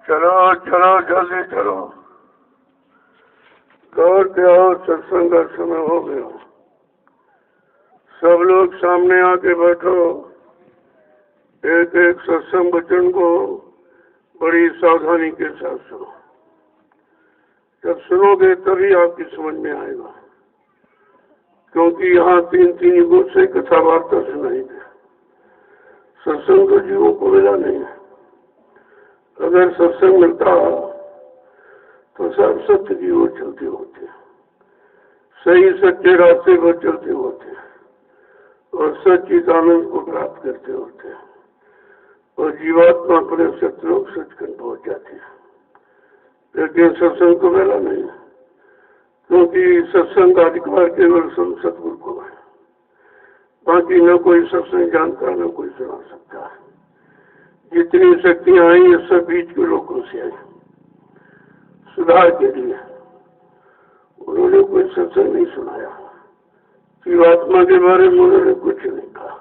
चलो चलो जल्दी चलो, दौड़ के आओ, सत्संग का समय हो गया। सब लोग सामने आके बैठो। एक एक सत्संग वचन को बड़ी सावधानी के साथ सुनो। जब सुनोगे तभी आपकी समझ में आएगा, क्योंकि यहाँ तीन तीन युगों से कथा वार्ता सुनाएंगे। सत्संग तो जीवों को मिला नहीं है। अगर सत्संग मिलता तो सब सत्य की ओर चलते होते, सही सच्चे रास्ते पर चलते होते और सच्चित आनंद को प्राप्त करते होते और जीवात्मा अपने सतलोक सचखंड पहुंच जाते हैं। लेकिन सत्संग तो मिला नहीं, क्योंकि सत्संग का अधिकार केवल सतगुरु को है। बाकी न कोई सत्संग जानता, न कोई सुना सकता है। जितनी शक्तियां आई ये सब बीच के लोगों से आई, सुधार के लिए। उन्होंने कोई सत्संग नहीं सुनाया, जीवात्मा के बारे में उन्होंने कुछ नहीं कहा।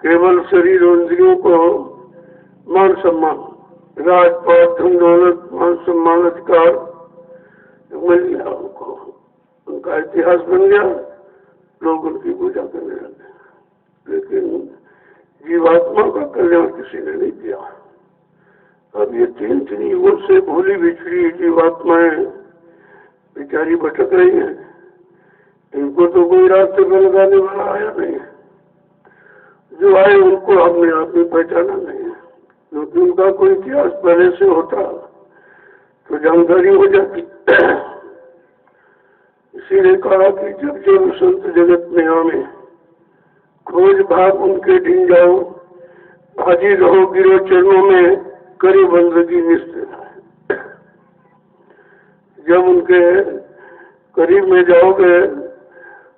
केवल शरीर और इंद्रियों को मान सम्मान, राजपाट, धन दौलत, मान सम्मान, अधिकार मिल गया उनको। उनका इतिहास बन गया, लोग उनकी पूजा करने लगे। लेकिन जीवात्मा का कल्याण किसी ने नहीं किया। अब ये तीन तीन युगों से भूली बिछड़ी जीवात्माएं बेचारी भटक रही हैं। इनको तो कोई रास्ते पर लगाने वाला आया नहीं है। जो आए उनको हमने आप में पहचाना नहीं है, क्योंकि उनका कोई इतिहास पहले से होता तो जानकारी हो जाती। इसीलिए कहा कि जब जब संत जगत में आवे, खोज भाग उनके ढीन जाओ, हाजिर रहो गिरो चरणों में, करी बंदगी निश्चित। जब उनके करीब में जाओगे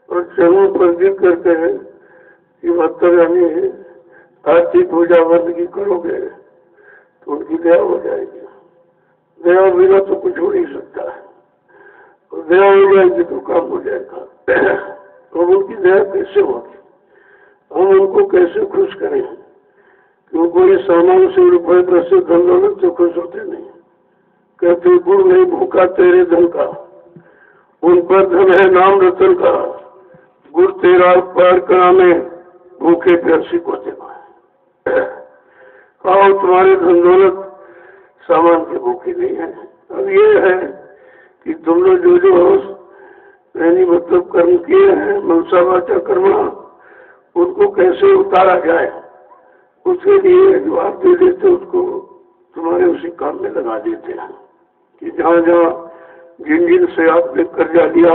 और चरणों पर गिर करके कि मतलब यानी आरती पूजा बंदगी करोगे तो उनकी दया हो जाएगी। दया बिना तो कुछ हो नहीं सकता है, और दया हो जाएगी तो काम हो जाएगा। तो उनकी दया कैसे होगी? हम उनको कैसे खुश करें? क्यों कोई सामान से रुपये पैसे धन दौलत से खुश होते नहीं। कहते गुण नहीं भूखा तेरे धन का, उन पर धन है नाम रतन का। गुड़ तेरा पार करा में भूखे प्यासी को देवा। आओ तुम्हारे धन दौलत सामान के भूखे नहीं है। अब ये है कि तुम लोग जो जो यानी मतलब कर्म किए हैं, मनसा वाचा कर्मा, उनको कैसे उतारा जाए, उसके लिए जो आप दे देते उसको तुम्हारे उसी काम में लगा देते हैं। कि जहाँ जहाँ जिन जिन से आपने कर्जा लिया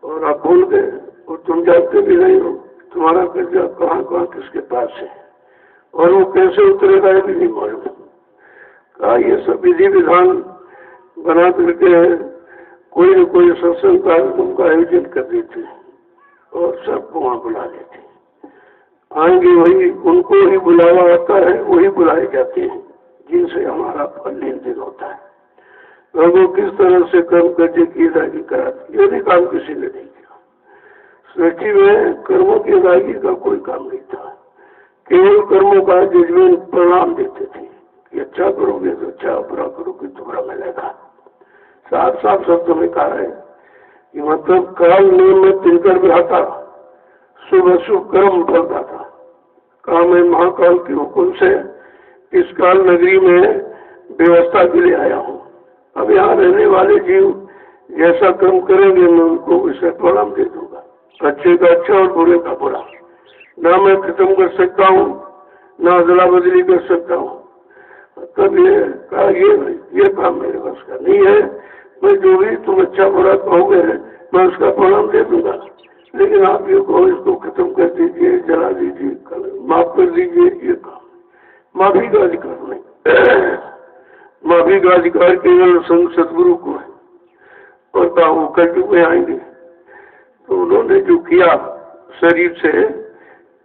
और आप भूल गए और तुम जानते भी नहीं हो तुम्हारा कर्जा कहाँ कहाँ किसके पास है और वो कैसे उतरेगा ये भी नहीं मालूम। कहा ये सब विधि विधान बना करके कोई न कोई सत्संग कार्यक्रम का आयोजन कर देते और सबको वहाँ बुला लेते। आएंगे वही, उनको ही बुलावा आता है, वही बुलाए जाते हैं जिनसे हमारा लेन देन होता है। लोगों किस तरह से कर्म करके की अदायगी कराती, ये भी काम किसी ने नहीं किया। सृष्टि में कर्मों की अदायगी का कोई काम नहीं था। केवल कर्मों का जजमेंट परिणाम देते थे कि अच्छा करोगे तो अच्छा, बुरा करोगे तो बुरा मिलेगा। साफ साफ शब्दों में कहा है कि मतलब काल नियम में तिनकर बिहाता, शुभ शुभ कर्म फलता था। कहा मैं महाकाल के हुक्म से इस काल नगरी में व्यवस्था के लिए आया हूँ। अब यहाँ रहने वाले जीव जैसा कर्म करेंगे मैं उनको उसे परिणाम दे दूंगा, अच्छे का अच्छा और बुरे का बुरा। ना मैं खत्म कर सकता हूँ, ना अदला बदली कर सकता हूँ। तब ये कहा ये काम मेरे बस का नहीं है। मैं जो भी तुम अच्छा बुरा कहोगे मैं उसका परिणाम दे दूंगा, लेकिन आप ये कहो इसको खत्म कर दीजिए, जला दीजिए, माफ कर दीजिए, ये काम माफी का अधिकार नहीं। माफी का अधिकार केवल संत सतगुरु को है। और वो कलयुग में आएंगे तो उन्होंने जो किया शरीर से,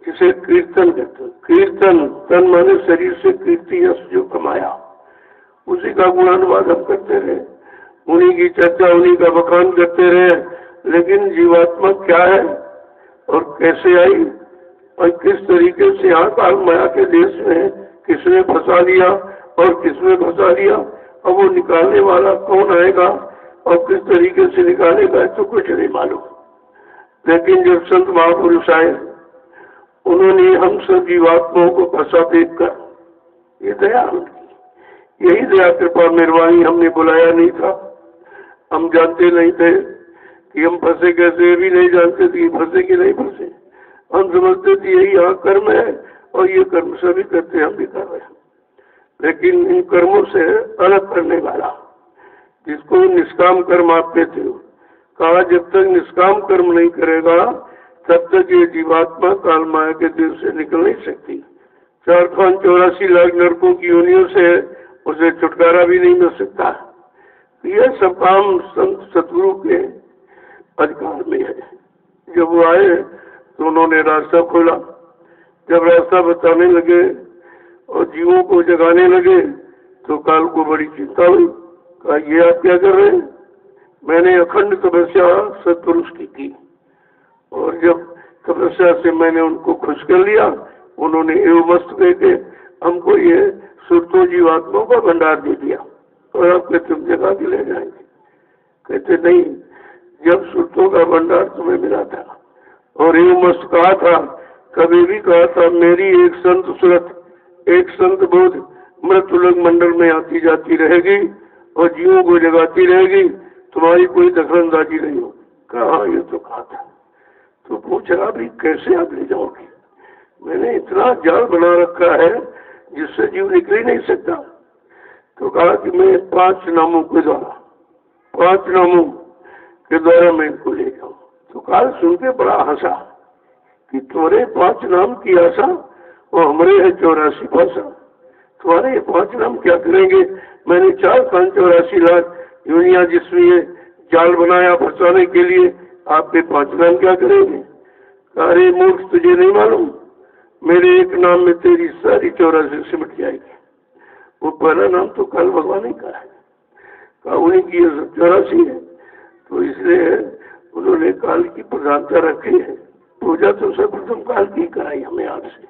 जिसे कीर्तन कहते हैं, कीर्तन तन माने शरीर से कीर्ति यश जो कमाया उसी का गुणानुवाद हम करते रहे, उन्हीं की चर्चा उन्हीं का बखान करते रहे। लेकिन जीवात्मा क्या है और कैसे आई और किस तरीके से यहाँ काल माया के देश में किसने फंसा दिया और किसमें फंसा दिया। अब वो निकालने वाला कौन आएगा और किस तरीके से निकालेगा तो कुछ नहीं मालूम। लेकिन जब संत महापुरुष आए, उन्होंने हम सब जीवात्माओं को फंसा देखकर, ये दया उनकी, यही दया कृपा मेहरबानी। हमने बुलाया नहीं था, हम जानते नहीं थे कि हम फंसे कैसे, भी नहीं जानते थे फंसे कि नहीं फंसे। हम समझते थे यही यहाँ कर्म है और ये कर्म सभी करते, हम भी कर रहे हैं। लेकिन इन कर्मों से अलग करने वाला, जिसको निष्काम कर्म आपके थे, कहा जब तक निष्काम कर्म नहीं करेगा तब तक ये जीवात्मा काल माया के दिल से निकल नहीं सकती। 484 लाख नरकों की योनियों से उसे छुटकारा भी नहीं मिल सकता। यह सब काम संत सतगुरु के अधिकार में है। जब वो आए तो उन्होंने रास्ता खोला। जब रास्ता बताने लगे और जीवों को जगाने लगे तो काल को बड़ी चिंता हुई। कहा ये आप क्या कर रहे हैं? मैंने अखंड तपस्या सत्पुरुष की थी और जब तपस्या से मैंने उनको खुश कर लिया, उन्होंने एवं मस्त कहते हमको ये सुरतों जीवात्माओं का भंडार दे दिया और आपके तुम जगा के ले जाएंगे। कहते नहीं, जब सुरतों का भंडार तुम्हें मिला था और एवं मस्त कहा था, कभी भी कहा था मेरी एक संत सुरत, एक संत बोध मृत्युलोक मंडल में आती जाती रहेगी और जीवों को जगाती रहेगी, तुम्हारी कोई दखलंदाजी नहीं होगी। कहा ये तो कहा था। तो पूछा भी कैसे आप ले जाओगे? मैंने इतना जाल बना रखा है जिससे जीव निकल ही नहीं सकता। तो कहा कि मैं 5 नामों के द्वारा, 5 नामों के द्वारा मैं इनको ले जाऊं। तो काल सुन के बड़ा हंसा कि तुम्हारे 5 नाम की आशा और हमारे है 84 भाषा, तुम्हारे ये 5 नाम क्या करेंगे? मैंने 484 लाख योनिया जिसमें जाल बनाया फंसाने के लिए, आपके 5 नाम क्या करेंगे? अरे मूर्ख, तुझे नहीं मालूम मेरे एक नाम में तेरी सारी 84 सिमट जाएगी। वो पहला नाम तो काल भगवान ही का है, कहा उन्हीं की 84 है। तो इसलिए उन्होंने काल की प्रधानता रखी है। पूजा तो सर्वप्रथम काल की कराई हमें आपसे,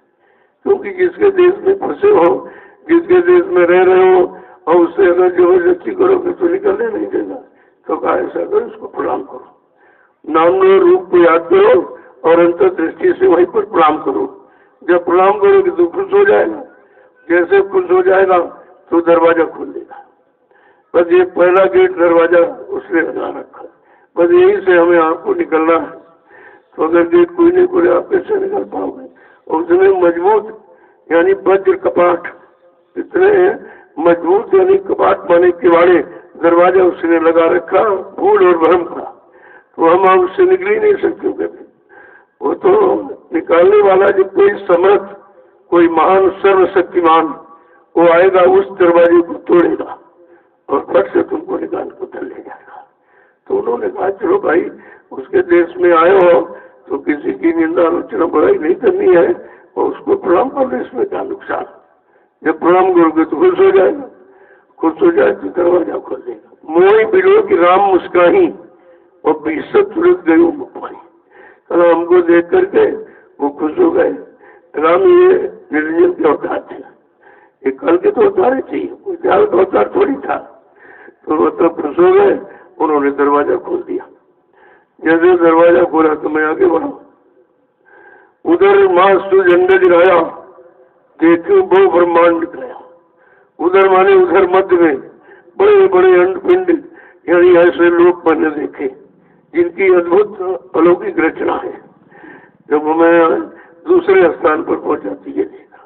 क्योंकि जिसके देश में फंसे हो, जिसके देश में रह रहे हो और उससे अगर जबरदस्ती करोगे तो निकलने नहीं देगा। तो कहा ऐसा करो, उसको प्रणाम करो, नाम रूप को याद करो और अंतर दृष्टि से वहीं पर प्रणाम करो। जब प्रणाम करोगे तो खुश हो जाएगा, जैसे खुश हो जाएगा तो दरवाजा खोल देगा। बस ये पहला गेट दरवाजा उसने लगा रखा, बस यहीं से हमें आपको निकलना है। तो अगर गेट कोई नहीं खोले आप कैसे निकल पाओगे? और उसमें मजबूत यानी वज्र कपाट, इतने मजबूत यानी कपाट माने किवाड़े दरवाजा उसने लगा रखा भूल और भ्रम का, तो हम उससे निकल ही नहीं सकते कभी। वो तो निकालने वाला जब कोई समर्थ, कोई महान सर्वशक्तिमान वो आएगा, उस दरवाजे को तोड़ेगा और फट से तुमको निकाल कर उधर ले जाएगा। तो उन्होंने कहा चलो भाई, उसके देश में आए हो तो किसी की निंदा आलोचना बुराई नहीं करनी है और उसको प्रणाम कर लो, इसमें क्या नुकसान? जब प्रणाम करोगे तो खुश हो जाएगा, खुश हो जाए तो दरवाजा खोल देगा। मोई बिलो की राम मुस्काही और 20 तुरंत गई मुपाई। कल हमको देख करके वो खुश हो गए। राम ये निरंजन के अवतार थे, ये कल के तो अवतार चाहिए, कोई दयाल का अवतार थोड़ी था। तो वो तब खुश हो गए, उन्होंने दरवाजा खोल दिया। जैसे दरवाजा खोला तो मैं आगे बढ़ा, उधर मास्तु झंडा गिराया, देखो वो ब्रह्मांड निकला। उधर माने उधर मध्य में बड़े बड़े अंडपिंड यानी ऐसे लोग मैंने देखे जिनकी अद्भुत अलौकिक रचना है। जब मैं दूसरे स्थान पर पहुंचा ये देखा,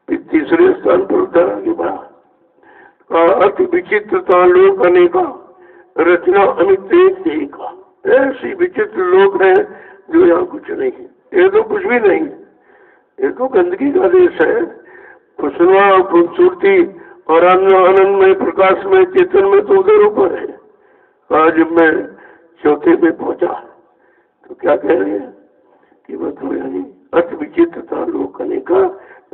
फिर तीसरे स्थान पर उधर आगे बढ़ा। अति विचित्रता लोक अनेका, रचना अमित एक का। ऐसी विचित्र लोग हैं जो यहाँ कुछ नहीं है, ये तो कुछ भी नहीं है, ये तो गंदगी का देश है। खुशनुमा और खूबसूरती और आनंद में प्रकाश में चेतन में तो उधर ऊपर है। आज मैं चौथे में पहुंचा तो क्या कह रहे हैं कि मतलब यानी अति विचित्रता लोक अनेका,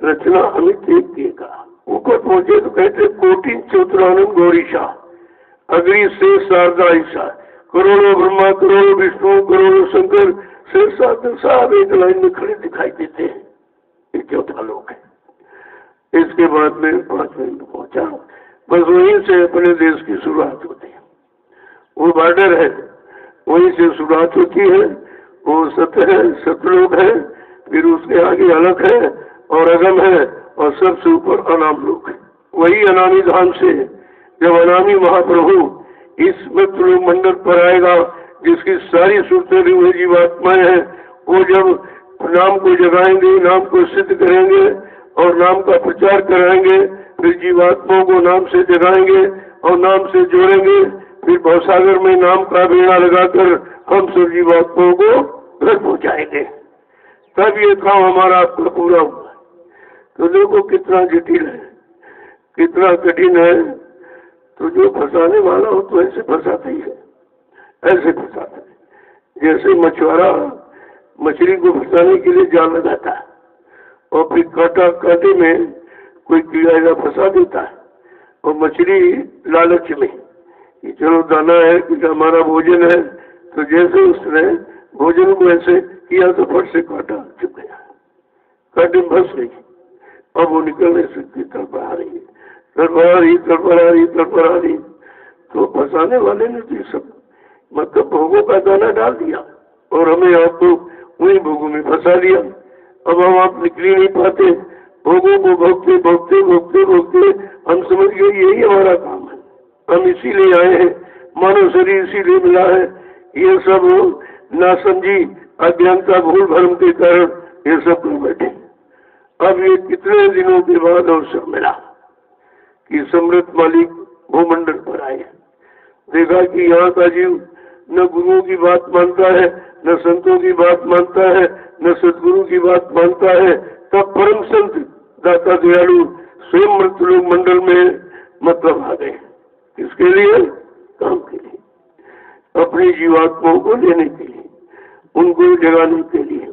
रचना अमित एक का। ऊपर पहुंचे तो कहते कोटि चौतरानंद गौरीशा, अग्नि से शारदा ईशा, करोड़ों ब्रह्मा, करोड़ों विष्णु, करोड़ों शंकर, शेष साहब एक लाइन में खड़े दिखाई देते हैं। ये चौथा लोक है। इसके बाद में 5 मिनट पहुंचा। बस वहीं से अपने देश की शुरुआत होती है, वो बॉर्डर है, वहीं से शुरुआत होती है। वो सत्य है, सतलोक है, फिर उसके आगे अलग है और अगम है, और सबसे ऊपर अनाम लोक है। वही अनामी धाम से जब अनामी महाप्रभु इस मृत्यु मंडल पर आएगा, जिसकी सारी सूरतें हुए जीवात्माएं हैं, वो जब नाम को जगाएंगे, नाम को सिद्ध करेंगे और नाम का प्रचार कराएंगे, फिर जीवात्माओं को नाम से जगाएंगे और नाम से जोड़ेंगे, फिर भवसागर में नाम का बेड़ा लगाकर हम सब जीवात्माओं को घर पहुंचाएंगे। तब ये काम हमारा आपका पूरा हुआ। तो देखो कितना जटिल है, कितना कठिन है। तो जो फंसाने वाला हो तो ऐसे फंसाते ही है, ऐसे फंसाता है। जैसे मछुआरा मछली को फंसाने के लिए जाल लगाता है और फिर कांटे में कोई कीड़ा फंसा देता है, और मछली लालच में कि चलो दाना है कि हमारा भोजन है, तो जैसे उसने भोजन को ऐसे किया तो फट से कांटा चुप गया, कांटे में फंस गई। अब वो निकल नहीं सकती, तड़पड़ा रही है, तड़पड़ा रही, तड़पड़ा रही, तड़पड़ा रही। तो फंसाने वाले ने तो सब मतलब भोगों का दाना डाल दिया और हमें आपको वही भोगों में फंसा लिया। अब हम आप निकल ही नहीं पाते, भोगों को भोगते भोगते भोगते भोगते हम समझ गए यही हमारा काम है, हम इसीलिए आए हैं, मानव शरीर इसीलिए मिला है। ये सब नासमझी अज्ञानता भूल भ्रम के कारण ये सब कर बैठे। अब ये कितने दिनों के बाद अवसर मिला कि समृद्ध मालिक भूमंडल पर आए। देखा कि यहाँ का जीव न गुरुओं की बात मानता है, न संतों की बात मानता है, न सदगुरु की बात मानता है। तब परम संत दाता दयालु स्वयं मृत्युलोक मंडल में मतलब आ गए। किसके लिए? काम के लिए, अपनी जीवात्माओं को लेने के लिए, उनको जगाने के लिए।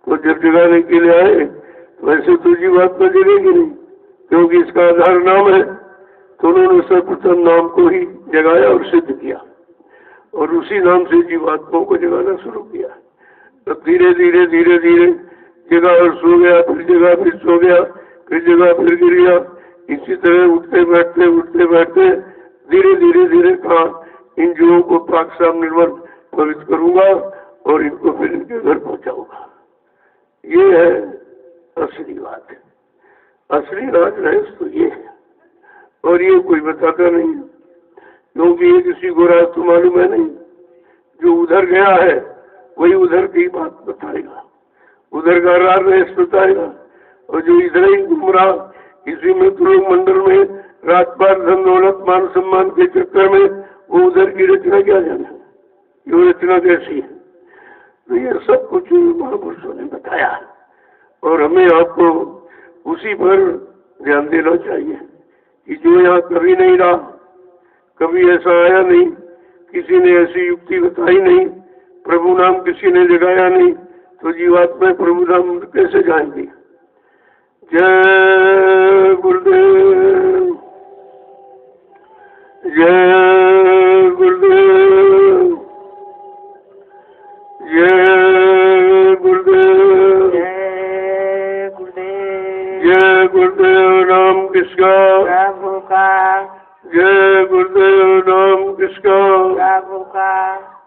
तो जब जगाने के लिए आए तो वैसे तो जीवात्मा जगेगी नहीं, क्योंकि इसका आधार नाम है। तो उन्होंने सर्वप्रथम नाम को ही जगाया और सिद्ध किया, और उसी नाम से जीवात्माओं को जगाना शुरू किया। तो धीरे धीरे धीरे धीरे जगा और सो गया, फिर जगा, फिर सो गया, फिर जगा, फिर गिर गया। इसी तरह उठते बैठते धीरे धीरे धीरे कहा इन जीवों को पाक साफ निर्मल पवित्र करूंगा और इनको फिर इनके घर पहुंचाऊंगा। ये है असली बात, असली राज रहस्य तो ये है, और ये कोई बताता नहीं, क्योंकि ये किसी को राज तो मालूम है नहीं। जो उधर गया है वही उधर की बात बताएगा, उधर का राज रहस्य बताएगा। और जो इधर ही घूम रहा इसी मृत्युलोक मंडल में रात पार धन दौलत मान सम्मान के चक्कर में, वो उधर की रचना क्या जाने, ये रचना कैसी है। तो ये सब कुछ महापुरुषों ने बताया, और हमें आपको उसी पर ध्यान देना चाहिए कि जो यहाँ कभी नहीं रहा, कभी ऐसा आया नहीं, किसी ने ऐसी युक्ति बताई नहीं, प्रभु नाम किसी ने जगाया नहीं, तो जीवात्मा प्रभु नाम कैसे जाएंगी। जय गुरुदेव, जय गुरुदेव, जय गुरुदेव, जय गुरुदेव, जय गुरुदेव। नाम किसका? प्रभु का। जय गुरुदेव। नाम किसका? प्रभु का।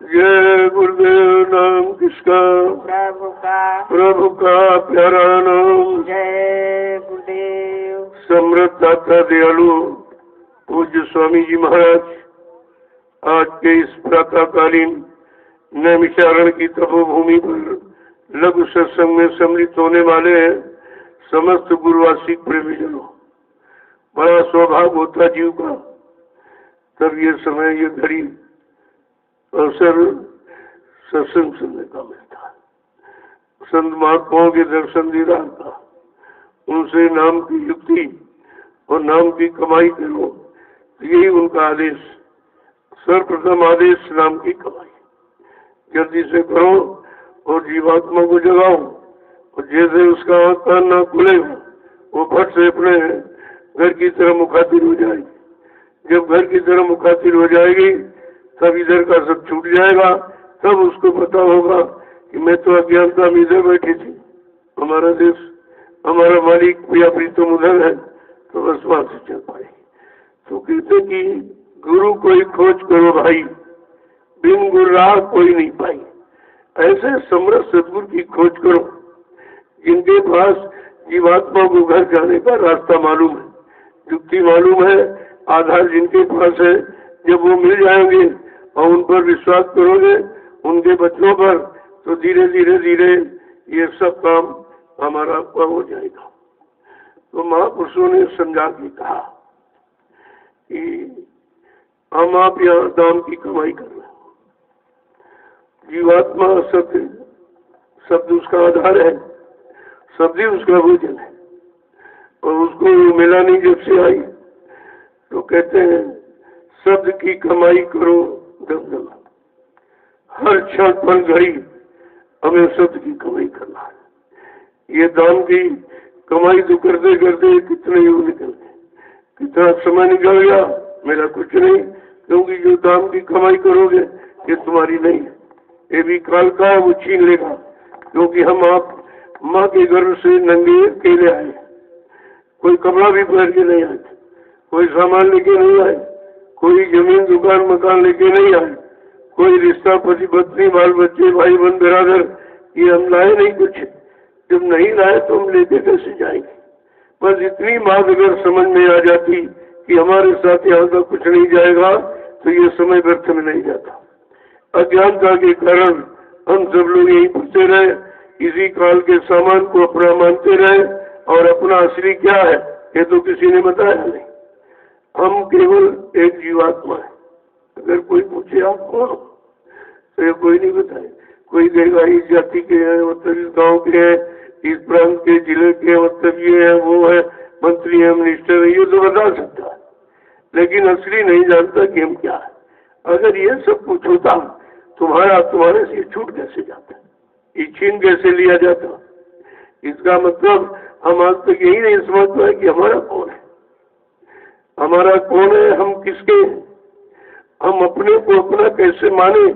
जय गुरुदेव। नाम किसका? प्रभु का। प्रभु का प्यारा नाम। जय गुरुदेव। समृद्ध दाता दयालु पूज्य स्वामी जी महाराज आज के इस प्रातःकालीन नैमिषारण्य की तपोभूमि पर लघु सत्संग में सम्मिलित होने वाले हैं समस्त गुरुवासी प्रेमीजनों। बड़ा स्वभाव होता जीव का, तब ये समय ये घड़ी अवसर सत्संग सुनने का मिलता है, संत महात्माओं के दर्शन दीदार का, उनसे नाम की युक्ति और नाम की कमाई करो। यही उनका आदेश, सर्वप्रथम आदेश नाम की कमाई जल्दी से करो और जीवात्मा को जगाओ। और जैसे उसका कान ना खुलेगा वो फट से अपने घर की तरह मुखातिल हो जाएगी। जब घर की तरह मुखातिल हो जाएगी तब इधर का सब छूट जाएगा। तब उसको पता होगा कि मैं तो अज्ञानता में इधर बैठी थी, हमारा देश हमारा मालिक प्रिया प्रीतम उधर है, तो बस वहां से चल पाए। तो कहते कि गुरु कोई खोज करो भाई, बिन गुरु राह कोई नहीं पाई। ऐसे समर्थ सदगुरु की खोज करो जिनके पास जीवात्मा को घर जाने का रास्ता मालूम है, युक्ति मालूम है, आधार जिनके पास है। जब वो मिल जाएंगे और उन पर विश्वास करोगे, उनके बच्चों पर, तो धीरे धीरे धीरे ये सब काम हमारा हो जाएगा। तो महापुरुषों ने समझा के कहा कि हम आप यहाँ दाम की कमाई कर रहे हैं। जीवात्मा सत्य शब्द उसका आधार है, शब्द ही उसका भोजन है, और उसको मिला नहीं जब से आई, तो कहते हैं शब्द की कमाई करो दमदम, हर क्षण पर घड़ी हमें शब्द की कमाई करना है। ये दाम की कमाई तो करते करते कितने युग निकल गए, कितना समय निकल गया, मेरा कुछ नहीं, क्योंकि जो दाम की कमाई करोगे ये तुम्हारी नहीं है, ये भी काल का है, वो छीन लेगा। क्योंकि हम आप माँ के गर्भ से नंगे अकेले आए, कोई कपड़ा भी पहन के नहीं आए, कोई सामान लेके नहीं आए, कोई जमीन दुकान मकान लेके नहीं आए, कोई रिश्ता पति पत्नी बाल बच्चे भाई बहन बिरादर ये हम लाए नहीं कुछ। जब नहीं लाए तो हम लेके कैसे जाएंगे। बस इतनी बात अगर समझ में आ जाती कि हमारे साथ यहाँ तक कुछ नहीं जाएगा, तो ये समय व्यर्थ में नहीं जाता। अज्ञानता के कारण हम सब लोग यही पूछते रहे, इसी काल के सामान को अपना मानते रहे, और अपना असली क्या है ये तो किसी ने बताया नहीं। हम केवल एक जीवात्मा है। अगर कोई पूछे आप कौन हो, तो ये कोई नहीं बताए। कोई कहेगा इस जाति के हैं, मतलब इस गांव के हैं, इस प्रांत के जिले के, मतलब ये है वो है, मंत्री है मिनिस्टर है, ये तो बता सकता है, लेकिन असली नहीं जानता कि हम क्या है। अगर ये सब कुछ होता तुम्हारे से छूट कैसे जाता, ये छीन कैसे लिया जाता। इसका मतलब हम आज तक यही नहीं समझ पाए कि हमारा कौन है, हमारा कौन है, हम किसके हैं, हम अपने को अपना कैसे माने,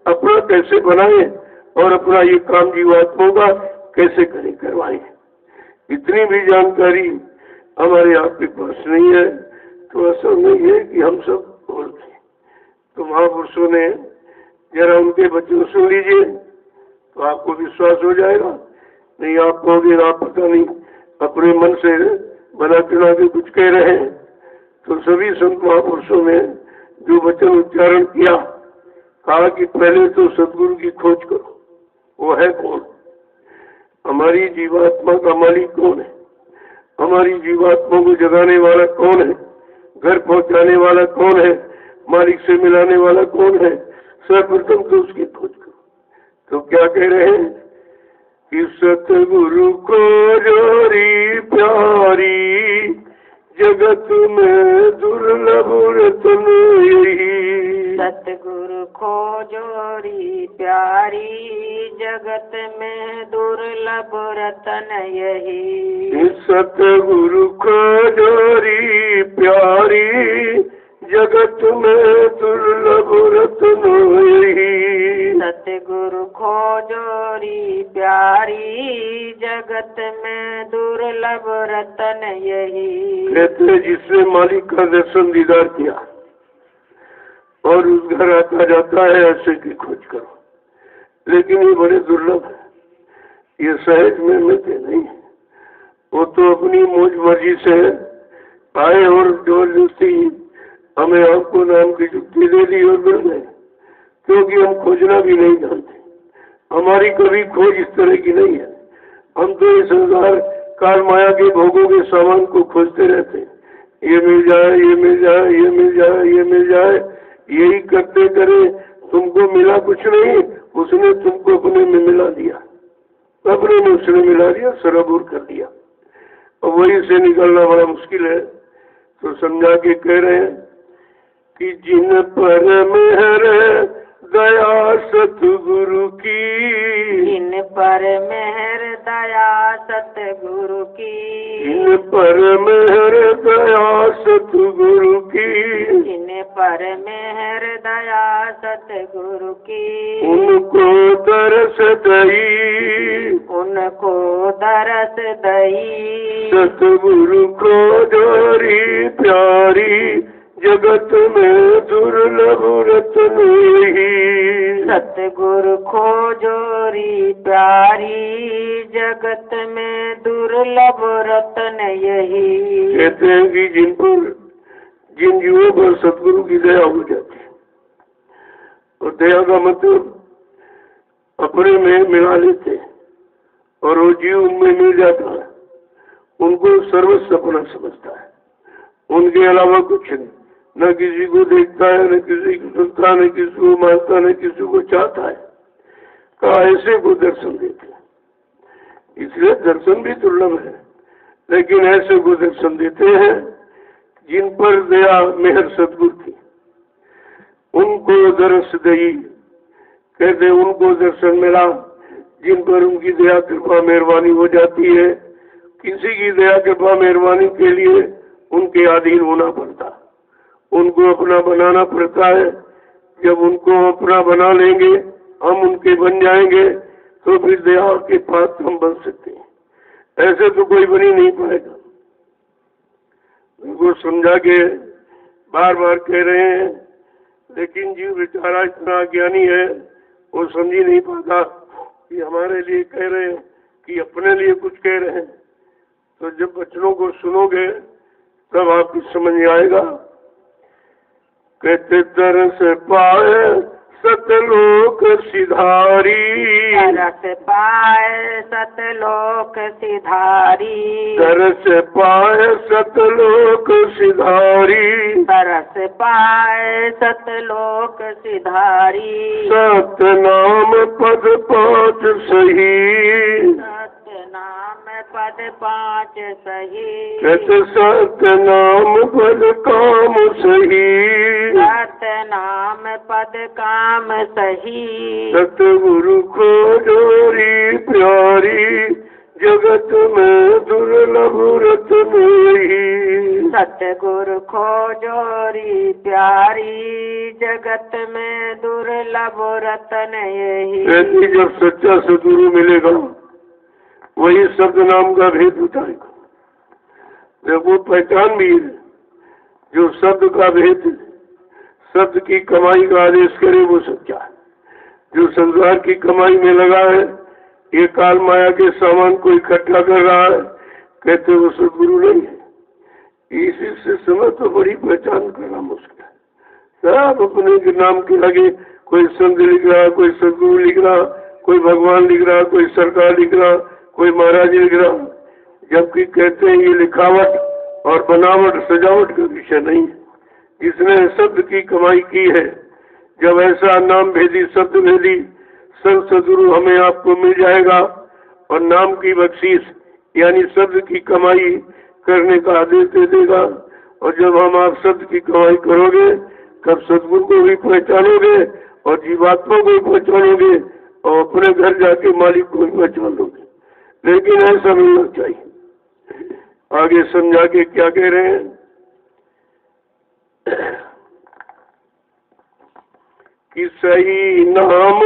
अपना कैसे बनाए, और अपना ये काम जीवात्माओं का कैसे करें करवाएं। इतनी भी जानकारी हमारे आपके पास नहीं है। तो असल में ये कि हम सब बोलते हैं। तो महापुरुषों ने जरा उनके बच्चों सुन लीजिए तो आपको विश्वास हो जाएगा। नहीं आप कहोगे आप पता नहीं अपने मन से बना चुना के कुछ कह रहे हैं। तो सभी संत महापुरुषों ने जो वचन उच्चारण किया, कहा कि पहले तो सदगुरु की खोज करो, वो है कौन, हमारी जीवात्मा का मालिक कौन है, हमारी जीवात्मा को जगाने वाला कौन है, घर पहुंचाने वाला कौन है, मालिक से मिलाने वाला कौन है, सर्वप्रथम तो उसकी खोज करो। तो क्या कह रहे हैं कि सतगुरु को जोरी प्यारी, जगत में दुर्लभ रतन यही। सतगुरु को जोरी प्यारी, जगत में दुर्लभ रतन यही। सतगुरु को जोरी प्यारी, जगत में दुर्लभ रतन यही। सतगुरु को जोरी प्यारी, जगत में दुर्लभ रतन यही। कहते जिसने मालिक का दर्शन दीदार किया और उस घर आता जाता है, ऐसे की खोज करो। लेकिन ये बड़े दुर्लभ है, ये सहज में मिलते नहीं है। वो तो अपनी मौज मर्जी से आए और जबरदस्ती हमें आपको नाम की जुक्ति दे दी और मिल गए, क्योंकि हम खोजना भी नहीं जानते। हमारी कभी खोज इस तरह की नहीं है। हम तो इस संसार काल माया के भोगों के सामान को खोजते रहते हैं, ये मिल जाए, ये मिल जाए, ये मिल जाए, ये मिल जाए, यही करते करे। तुमको मिला कुछ नहीं, उसने तुमको अपने में मिला दिया, अपने में उसने मिला दिया, सराबोर कर दिया, और वही से निकलना बड़ा मुश्किल है। तो समझा के कह रहे हैं कि जिन पर मेहर दया सतगुरु की, इन पर मेहर दया सतगुरु की, इन पर मेहर दया सतगुरु की, इन पर मेहर दया सतगुरु की, उनको दरस दई, उनको दरस दई, सतगुरु को जोरी प्यारी, जगत में दुर्लभ रत्न यही, सतगुरु खोजोरी प्यारी, जगत में दुर्लभ रत्न यही। कहते हैं कि जिन जीवों पर सतगुरु की दया हो जाती है, और दया का मतलब अपने में मिला लेते हैं और वो जीव उनमें मिल जाता है, उनको सर्वस्व अपना समझता है, उनके अलावा कुछ नहीं, न किसी को देखता है, न किसी को सुनता, न किसी को मानता, न किसी को चाहता है। कहा ऐसे को दर्शन देते हैं, इसलिए दर्शन भी दुर्लभ है, लेकिन ऐसे को दर्शन देते हैं जिन पर दया मेहर सतगुरु की, उनको दरस दई, कहते उनको दर्शन मिला जिन पर उनकी दया कृपा मेहरबानी हो जाती है। किसी की दया कृपा मेहरबानी के लिए उनके अधीन होना पड़ता, उनको अपना बनाना पड़ता है। जब उनको अपना बना लेंगे, हम उनके बन जाएंगे, तो फिर दया के पात्र हम बन सकते हैं। ऐसे तो कोई बन ही नहीं पाएगा। उनको समझा के बार बार कह रहे हैं, लेकिन जीव बेचारा इतना ज्ञानी है, वो समझ ही नहीं पाता कि हमारे लिए कह रहे हैं कि अपने लिए कुछ कह रहे हैं। तो जब वचनों को सुनोगे तब आपकी समझ में आएगा। कहते तरस पाए सतलोक सिधारी, तरस पाए सतलोक सिधारी, तरस पाए सतलोक सिधारी, तरस पाए सतलोक सिधारी, सतनाम पद पाँच सही, सतनाम पद पाँच सही, कहते सतनाम पद काम सही, सतनाम पद काम सही, सतगुरु को जोरी प्यारी, जगत में दुर्लभ रत्न यही, सतगुरु खोजोरी प्यारी, जगत में दुर्लभ रत्न यही। ऐसी जब सच्चा सतगुरु मिलेगा वही शब्द नाम का भेद बताएगा। जब वो पहचान भी है जो शब्द का भेद, शब्द की कमाई का आदेश करे वो सच्चा है। जो संसार की कमाई में लगा है, ये काल माया के सामान को इकट्ठा कर रहा है, कहते वो सदगुरु नहीं है। इसी से समय तो बड़ी पहचान करना मुश्किल है। सब अपने के नाम के लगे, कोई संत लिख रहा, कोई सदगुरु लिख रहा, कोई भगवान लिख रहा, कोई सरकार लिख रहा, कोई महाराज लिख रहा, जबकि कहते हैं ये लिखावट और बनावट सजावट का विषय नहीं है। जिसने शब्द की कमाई की है, जब ऐसा नाम भेदी शब्द भेदी संत सदगुरु हमें आपको मिल जाएगा और नाम की बख्शीश यानी शब्द की कमाई करने का आदेश दे देगा। और जब हम आप शब्द की कमाई करोगे तब सदगुरु को भी पहचानोगे और जीवात्मा को भी पहचानोगे और अपने घर जाके मालिक को भी पहचान लोगे। लेकिन ऐसा मिलना चाहिए। आगे समझा के क्या कह रहे हैं कि सही नाम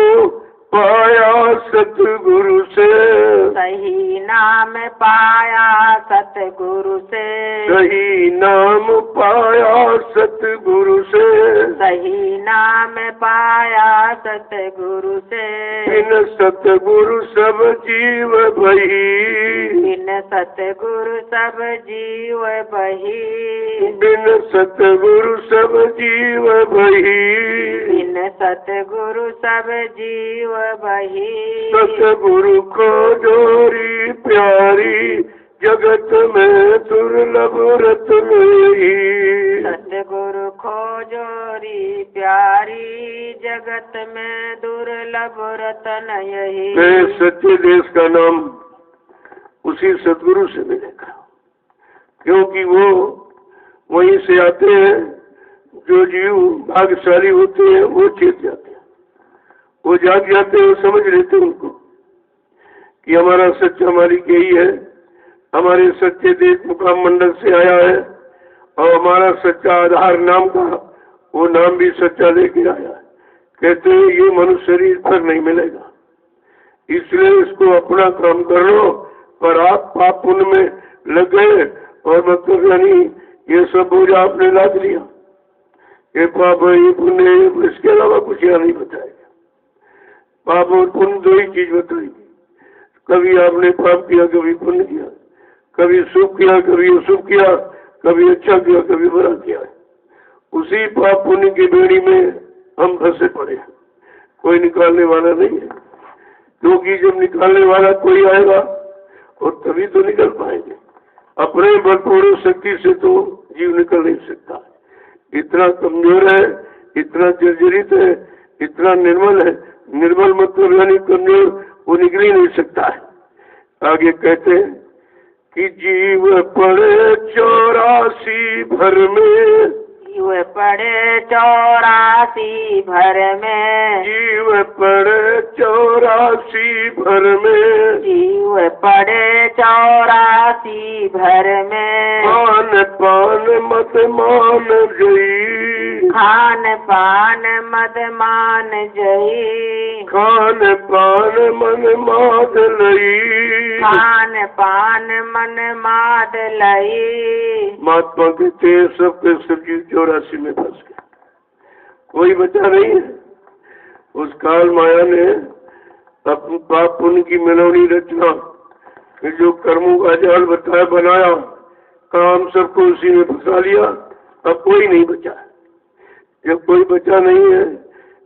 पाया सतगुरु से, सही नाम पाया सतगुरु से, सही नाम पाया सतगुरु से, सही नाम पाया सतगुरु से, बिन सतगुरु सब जीव बही, बिन सतगुरु सब जीव बही, बिन सतगुरु सब जीव बही, बिन सतगुरु सब जीव बही, सतगुरु को जोरी प्यारी, जगत में दुर्लभ रत्न यही, सतगुरु खोजोरी प्यारी, जगत में दुर्लभ रत्न यही। सच्चे देश का नाम उसी सतगुरु से मिलेगा, क्योंकि वो वहीं से आते हैं। जो जीव भाग्यशाली होते हैं वो चेत जाते हैं, वो जाग जाते हैं, समझ लेते उनको कि हमारा सच्चा मालिक यही है, हमारे सच्चे देश मुकाम मंडल से आया है और हमारा सच्चा आधार नाम का वो नाम भी सच्चा लेके आया है। कहते हैं ये मनुष्य शरीर पर नहीं मिलेगा, इसलिए इसको अपना काम कर लो। पर आप पाप पुण्य में लग गए और मतलब यानी ये सब बोझ आपने लाद लिया, ये पाप है, ये पुण्य है, इसके अलावा कुछ यहाँ नहीं बताएगा। पाप और पुण्य दो ही चीज बताएगी। कभी आपने पाप किया, कभी पुण्य किया, कभी शुभ किया, कभी अशुभ किया, कभी अच्छा किया, कभी बुरा किया। उसी पाप पुण्य की बेड़ी में हम फंसे पड़े हैं, कोई निकालने वाला नहीं है। क्योंकि जब निकालने वाला कोई आएगा और तभी तो निकल पाएंगे। अपने बलपूर्ण शक्ति से तो जीव निकल नहीं सकता, इतना कमजोर है, इतना जर्जरित है, इतना निर्मल है। निर्मल मतलब यानी कमजोर, वो निकल ही नहीं सकता है। आगे कहते हैं कि जीव पड़े 84 भर में, जीव पड़े 84 भर में, जीव पड़े 84 भर में, जीव पड़े 84 भर में। खान पान मत मान जई, खान पान मद मान जई, खान पान मन माद लई, खान पान मन माद लई। महात्मा कहते हैं सबके सब जीव 84 में फंस गए, कोई बचा नहीं है। उस काल माया ने अपने पाप पुण्य की मिलौनी रचना कि जो कर्मों का जाल बताया बनाया, काम सबको उसी में फंसा लिया। अब कोई नहीं बचा। जब कोई बचा नहीं है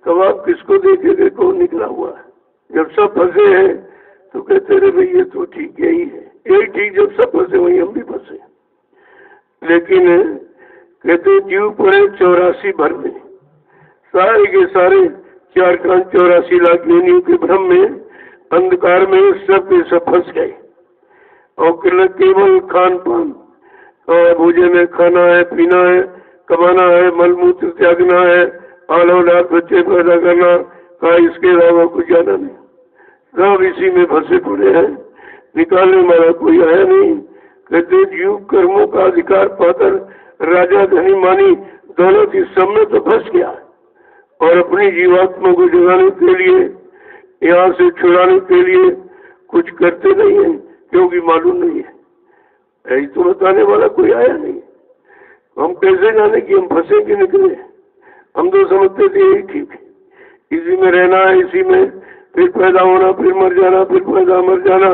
तब आप किसको देखेंगे कौन निकला हुआ है। जब सब फंसे हैं तो कहते रहे भाई ये तो ठीक यही है, यही ठीक। जब सब फंसे वही हम भी फंसे। लेकिन कहते जीव पड़े 84 भर में, सारे के सारे 4 कान 84 लाख योनियों के भ्रम में, अंधकार में सब के सब फंस गए। और केवल खान पान और भोजन है, खाना है, पीना है, कमाना है, मलमूत्र त्यागना है, औलाद बच्चे पैदा करना का, इसके अलावा कुछ जाना नहीं। सब इसी में फंसे पड़े हैं, निकालने वाला कोई आया नहीं। कहते जीव कर्मों का अधिकार पाकर राजा धनी मानी दौलत इस सब में तो फंस गया और अपनी जीवात्मा को जगाने के लिए, यहाँ से छुड़ाने के लिए कुछ करते नहीं है, क्योंकि मालूम नहीं है। यही तो बताने वाला कोई आया नहीं। हम कैसे जाने कि हम फंसे कि निकले। हम तो समझते थे यही ठीक है, इसी में रहना है, इसी में फिर पैदा होना, फिर मर जाना, फिर पैदा मर जाना।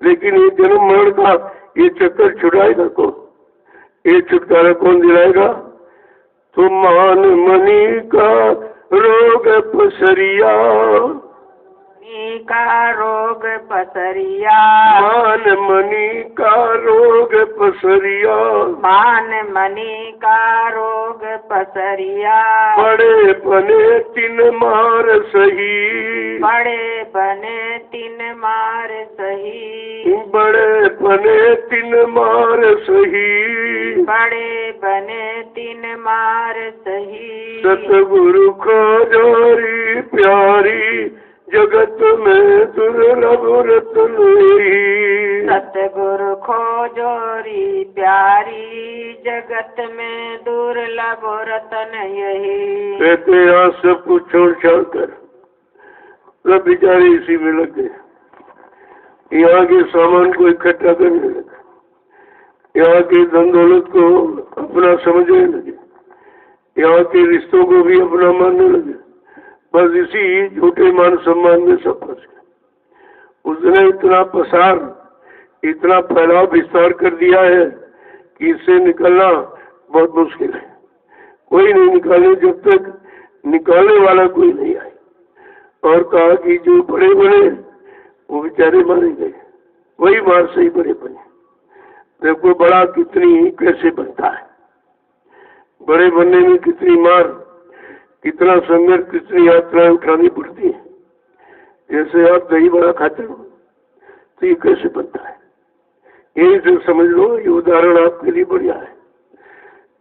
लेकिन ये जन्म मरण का ये चक्कर छुड़ाएगा कौन? ये छुटकारा कौन दिलाएगा? तो मान मनी का रोग पसरिया, मनी का रोग पसरिया, मान मनी का रोग पसरिया, मान मनी का रोग पसरिया। बड़े बने 3 मार सही, बड़े बने 3 मार सही, बड़े बने 3 मार सही, बड़े बने 3 मार सही। सतगुरु खोजोरी प्यारी जगत में दुर्लभ रतन यही, सतगुरु खोजोरी प्यारी जगत में दुर्लभ रतन यही। कहते यहाँ सब कुछ छोड़ छाड़ कर सब बेचारे इसी में लग गए। यहाँ के सामान को इकट्ठा करने लगे, यहाँ के धन दौलत को अपना समझने लगे, यहाँ के रिश्तों को भी अपना मानने लगे। बस इसी झूठे मान सम्मान में सब फंस गए। उसने इतना पसार, इतना फैलाव विस्तार कर दिया है कि इससे निकलना बहुत मुश्किल है। कोई नहीं निकाले जब तक निकालने वाला कोई नहीं आए। और कहा कि जो बड़े बने वो बेचारे मारे गए, वही मार से ही बड़े बने। देखो बड़ा कितनी कैसे बनता है, बड़े बनने में कितनी मार, कितना संघर्ष, कितनी यात्राएं उठानी पड़ती है। जैसे आप दही बड़ा खाते हो तो ये कैसे बनता है, यही से समझ लो। ये उदाहरण आपके लिए बढ़िया है।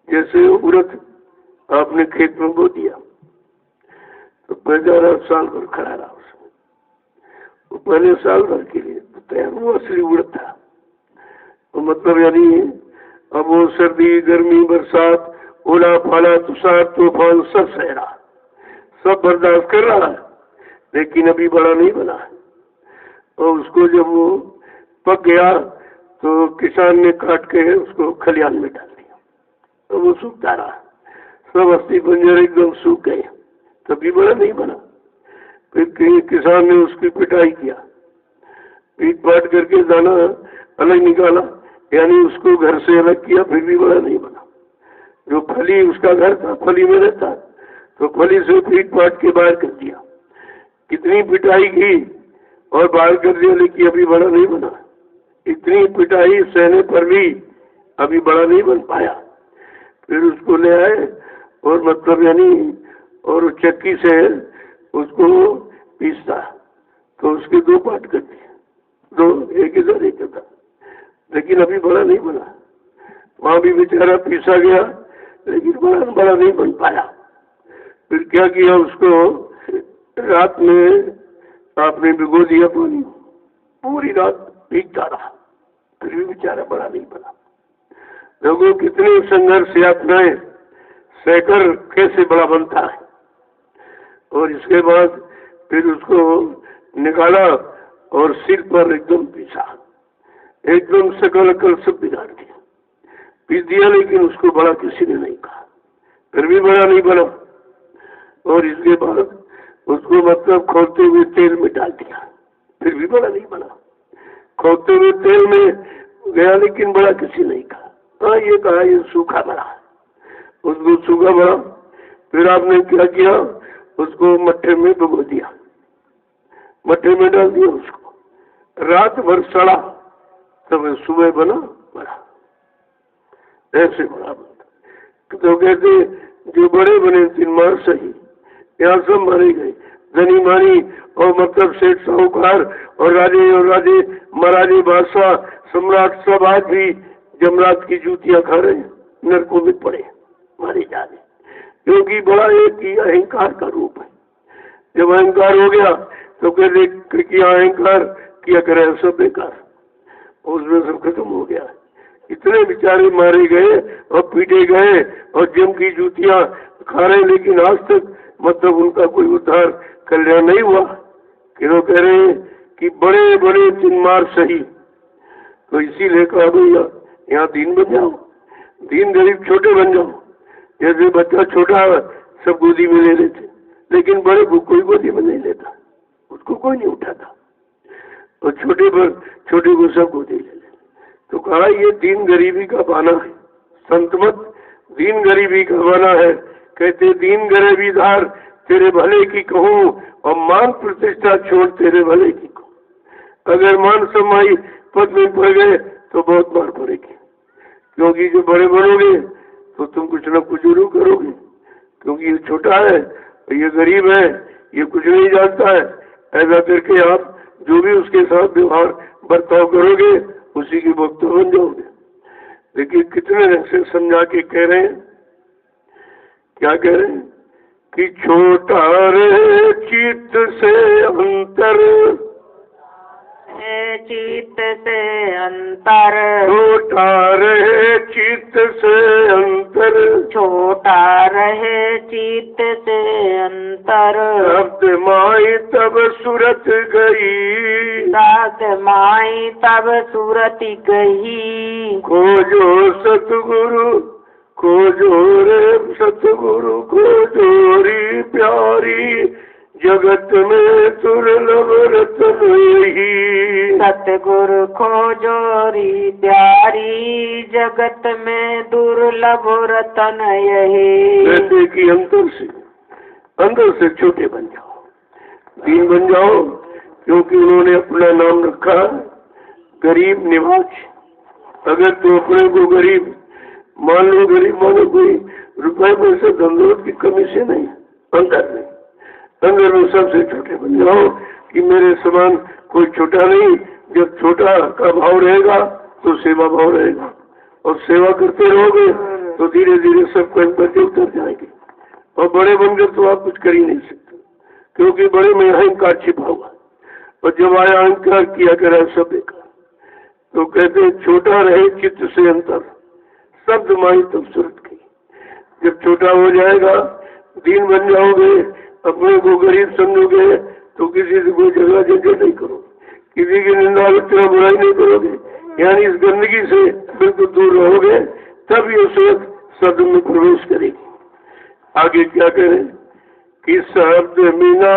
जैसे उड़द आपने खेत में बो दिया तो बेचारा साल भर खड़ा रहा उसमें। वो पहले साल भर के लिए तैयार, वो असली उड़ता। तो मतलब यानी अब वो सर्दी, गर्मी, बरसात, ओला पाला, तुषार, तूफान सब सह रहा, सब बर्दाश्त कर रहा है, लेकिन अभी बड़ा नहीं बना। और उसको जब वो पक गया तो किसान ने काट के उसको खलिहान में डाल दिया, तो वो सूखता रहा, सब अस्थि पंजर एकदम सूख गए, तभी बड़ा नहीं बना। फिर किसान ने उसकी पिटाई किया, पीट पाट करके दाना अलग निकाला, यानी उसको घर से अलग किया, फिर भी बड़ा नहीं बना। जो फली उसका घर था, फली में रहता, तो फली से पीट पाट के बाहर कर दिया, कितनी पिटाई की और बाहर कर दिया, लेकिन अभी बड़ा नहीं बना। इतनी पिटाई सहने पर भी अभी बड़ा नहीं बन पाया। फिर उसको ले आए और मतलब यानी और चक्की से उसको पीसता, तो उसके दो पार्ट कर दिए, दो, एक इधर एक इधर, लेकिन अभी बड़ा नहीं बना। वहां भी बेचारा पीसा गया, लेकिन बड़ा नहीं बन पाया। फिर क्या किया, उसको रात में आपने भिगो दिया पानी, पूरी रात भीगता रहा, फिर भी बेचारा बड़ा नहीं बना। लोगों कितने संघर्ष यातनाएं सहकर कैसे बड़ा बनता है। और इसके बाद फिर उसको निकाला और सिर पर एकदम पीसा, एकदम सकल अकल सब बिगाड़ दिया, पीस दिया, लेकिन उसको बड़ा किसी ने नहीं कहा, फिर भी बड़ा नहीं बना। और इसके बाद उसको मतलब खोलते हुए तेल में डाल दिया, फिर भी बड़ा नहीं बना। खोलते हुए तेल में गया, लेकिन बड़ा किसी नहीं कहा। हाँ, ये कहा ये सूखा बड़ा, उसको सूखा बड़ा। फिर आपने क्या किया, उसको मट्ठे में भिगो दिया, मट्ठे में डाल दिया, उसको रात भर सड़ा, तब सुबह बना बड़ा, ऐसे बड़ा बनता। तो कहते जो बड़े बने 3 मार सही, यहाँ सब मारे गए, धनी मानी और मतलब सेठ साहूकार और राजे महाराजे बादशाह सम्राट सब आज भी जमरात की जूतियां खा रहे, नरकों में पड़े, मारे जा रहे, क्योंकि बड़ा एक ही अहंकार का रूप है। जब अहंकार हो गया तो कहते किया अहंकार किया करे सब बेकार, उसमें सब खत्म हो गया। इतने बेचारे मारे गए और पीटे गए और जम की जूतियां खा रहे, लेकिन आज तक मतलब उनका कोई उद्धार कल्याण नहीं हुआ। कि वो कह रहे हैं कि बड़े बड़े 3 मार सही, तो इसीलिए कहा भैया यहाँ दीन बन जाओ, दीन गरीब छोटे बन जाओ। जैसे बच्चा छोटा सब गोदी में ले लेते, लेकिन बड़े को कोई गोदी में नहीं लेता, उसको कोई नहीं उठाता, और छोटे को सब गोदी ले लेते। तो कहा ये दीन गरीबी का बहाना है, संत मत दीन गरीबी का बहाना है। कहते दीन गरीबी धार तेरे भले की कहूँ और मान प्रतिष्ठा छोड़ तेरे भले की कहूँ। अगर मान समाई पद में पड़ गए तो बहुत मार पड़ेगी, क्योंकि जो बड़े बनोगे तो तुम कुछ न कुछ जरूर करोगे, क्योंकि ये छोटा है, ये गरीब है, ये कुछ नहीं जानता है। ऐसा करके आप जो भी उसके साथ व्यवहार बर्ताव करोगे उसी के भक्त बन जाओगे। लेकिन कितने ढंग से समझा के कह रहे हैं, क्या कह रहे हैं कि छोटा रहे चित्त से अंतर, चित्त से अंतर, छोटा रहे चित्त से अंतर, छोटा रहे चित्त से अंतर। शब्द माई तब सूरत गई, शब्द माई तब सूरत गई। खोजो सतगुरु खोजो रे सतगुरु खोजो री प्यारी, जगत में दुर्लभ रतन यही। सतगुरु खोजोरी प्यारी, जगत में दुर्लभ रतन यही। जैसे कि अंदर से छोटे बन जाओ, दीन बन जाओ, क्योंकि उन्होंने अपना नाम रखा गरीब निवाज। अगर तो अपने को गरीब मान लो, गरीब मानो कोई रुपए पैसे धनदौलत की कमी से नहीं, अंदर में सबसे छोटे बन जाओ कि मेरे समान कोई छोटा नहीं। जब छोटा का भाव रहेगा तो सेवा भाव रहेगा, और सेवा करते रहोगे तो धीरे धीरे सब कहीं पर उतर जाएंगे, और बड़े बनकर तो आप कुछ कर ही नहीं सकते। क्योंकि बड़े में अहंकार छिपा हुआ। और जब आया अहंकार किया करा शब्द का, तो कहते हैं छोटा रहे चित्त से अंतर, शब्द माई तब सूरत की। जब छोटा हो जाएगा, दीन बन जाओगे, अपने को गरीब समझोगे, तो किसी से कोई झगड़ा झंझट नहीं करोगे, किसी की निंदा आलोचना बुराई नहीं करोगे, यानी इस गंदगी से बिल्कुल दूर रहोगे, तब ये सूरत शब्द में प्रवेश करेगी। आगे क्या करें कि शब्द बिना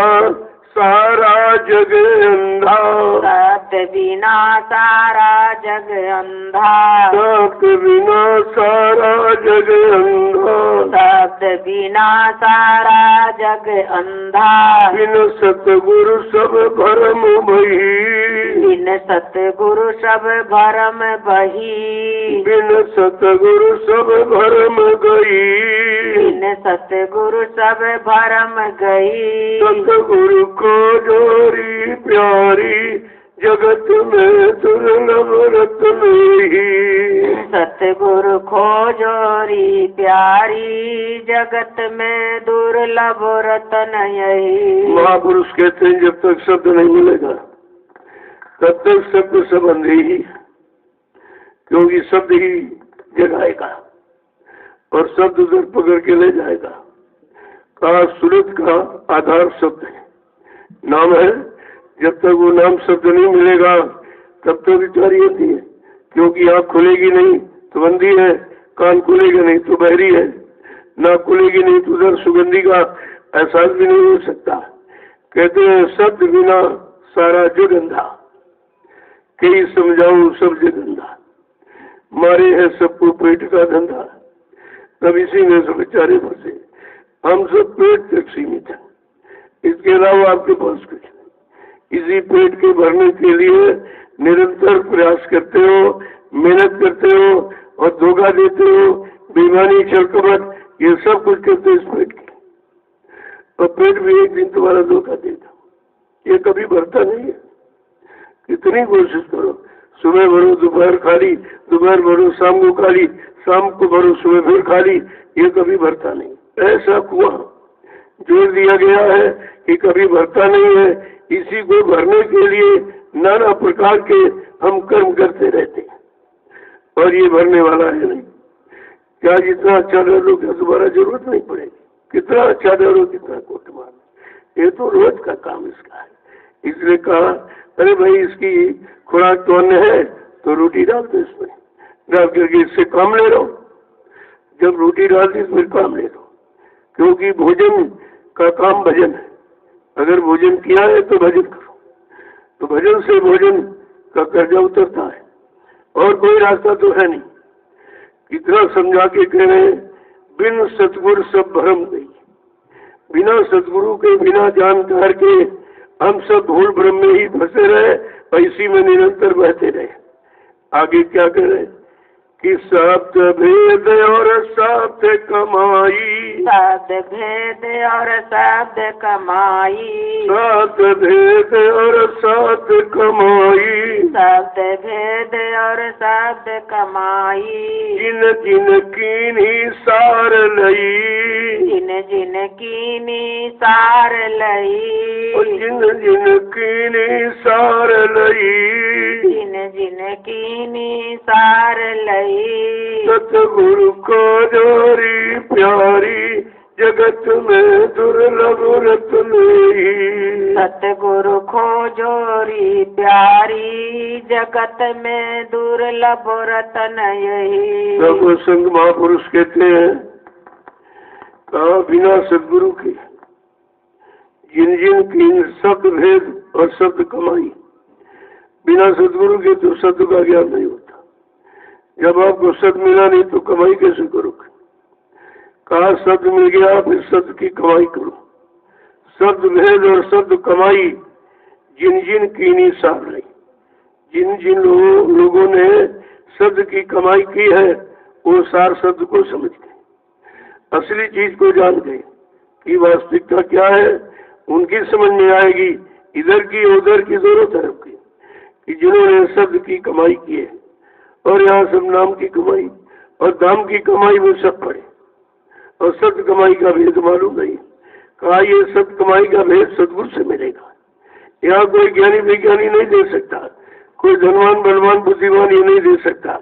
सारा जग अंधा, शब्द बिना सारा जग अंधा, शब्द बिना सारा जग अंधा, शब्द बिना सारा जग अंधा, बिन सतगुरु सब भरम बही, बिन सतगुरु सब भरम बही, बिन सतगुरु सब भरम गई, बिन सतगुरु सब भरम गई, सतगुरु को जोरी प्यारी जगत में दुर्लभ रत्न ही, सतगुरु खो जोरी प्यारी जगत में दुर्लभ रतन यही। महापुरुष कहते हैं जब तक शब्द नहीं मिलेगा तब तक शब्द सब अंधे ही, क्योंकि शब्द ही जगाएगा और शब्द उधर पकड़ के ले जाएगा। कहा सूरत का आधार शब्द है, नाम है। जब तक वो नाम शब्द नहीं मिलेगा तब तक विचारी होती है, क्योंकि आँख खुलेगी नहीं तो अंधी है, कान खुलेगा नहीं तो बहरी है, नाक खुलेगी नहीं तो उधर सुगंधी का एहसास भी नहीं हो सकता। कहते हैं शब्द बिना सारा जग अंधा, कई समझाऊं सब जग अंधा, मारे है सबको पेट का धंधा, तब इसी में सब बेचारे फंसे। हम सब पेट तक सीमित है, इसके अलावा आपके पास कुछ नहीं। इसी पेट के भरने के लिए निरंतर प्रयास करते हो, मेहनत करते हो और धोखा देते हो, बेईमानी छल कपट ये सब कुछ करते हो इस पेट की, और पेट भी एक दिन तुम्हारा धोखा देगा। ये कभी भरता नहीं है, कितनी कोशिश करो, सुबह भरो दोपहर खाली, दोपहर भरो शाम को खाली, शाम को भरो सुबह फिर खाली, ये कभी भरता नहीं। ऐसा कुआं जोड़ दिया गया है कि कभी भरता नहीं है। इसी को भरने के लिए नाना प्रकार के हम कर्म करते रहते हैं, और ये भरने वाला है नहीं। क्या जितना अच्छा डर लो क्या दोबारा जरूरत नहीं पड़ेगी, कितना अच्छा डर हो कितना कोट मार, ये तो रोज का काम इसका है। इसलिए कहा अरे भाई इसकी खुराक तो अन्न है तो रोटी डाल दो, इसमें डाल करके इससे काम ले लो। जब रोटी डाल दी तो फिर काम ले लो, क्योंकि भोजन का काम भजन है। अगर भोजन किया है तो भजन करो, तो भजन से भोजन का कर्जा उतरता है, और कोई रास्ता तो है नहीं। कितना समझा के कह रहे हैं बिन सतगुरु सब भ्रम गई, बिना सतगुरु के बिना जानकार के हम सब भूल भ्रम में ही फंसे रहे और इसी में निरंतर बहते रहे। आगे क्या करें कि शब्द भेद और शब्द कमाई, शब्द भेद और शब्द कमाई, शब्द भेद और शब्द कमाई, शब्द भेद और शब्द कमाई, जिन जिन कीनी सार लई, जिन जिन कीनी सार लई, जिन जिन कीनी सार लई, जिन जिन कीनी सार लई, सतगुरु को जोरी प्यारी जगत में दुर्लभ रत्न ही, सतगुरु खो जोरी प्यारी जगत में दुर्लभ रतन यही। सब संत महापुरुष कहते हैं कहा बिना सदगुरु के जिन जिन की शब्द भेद और शब्द कमाई, बिना सदगुरु के तो शब्द का ज्ञान नहीं होता। जब आपको शब्द मिला नहीं तो कमाई कैसे करोगे? कहा शब्द मिल गया फिर शब्द की कमाई करो। शब्द भेद और शब्द कमाई जिन जिन कीनी सार रही, जिन जिन लोगों ने शब्द की कमाई की है वो सार शब्द को समझ गए, असली चीज को जान गए कि वास्तविकता क्या है। उनकी समझ में आएगी इधर की उधर की दोनों तरफ की, कि जिन्होंने शब्द की कमाई की है और यहाँ सब नाम की कमाई और दाम की कमाई में सब पड़े और शब्द कमाई का भेद मालूम नहीं। कहा ये सब कमाई का भेद सदगुरु से मिलेगा। यहाँ कोई ज्ञानी विज्ञानी नहीं दे सकता, कोई धनवान बलवान बुद्धिमान ये नहीं दे सकता।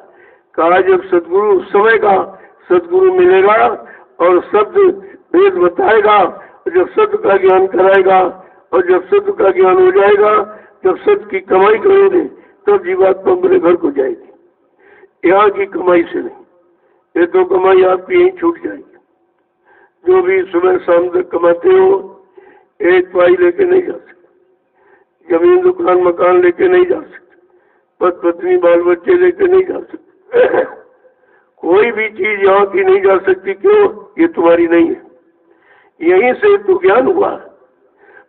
कहा जब सदगुरु उस समय का सदगुरु मिलेगा और शब्द भेद बताएगा, जब सत्य का ज्ञान कराएगा और जब सत्य का ज्ञान हो जाएगा, जब सत्य की कमाई करोगे तब जीवात्मा मेरे घर को जाएगी। यहाँ की कमाई से नहीं, ये तो कमाई आपकी यहीं छूट जाएगी। जो भी सुबह शाम तक कमाते हो एक पाई लेके नहीं जा सकते, जमीन दुकान मकान लेके नहीं जा सकते, पति पत्नी बाल बच्चे लेके नहीं जा सकते, कोई भी चीज यहाँ की नहीं जा सकती। क्यों? ये तुम्हारी नहीं है। यहीं से तो ज्ञान हुआ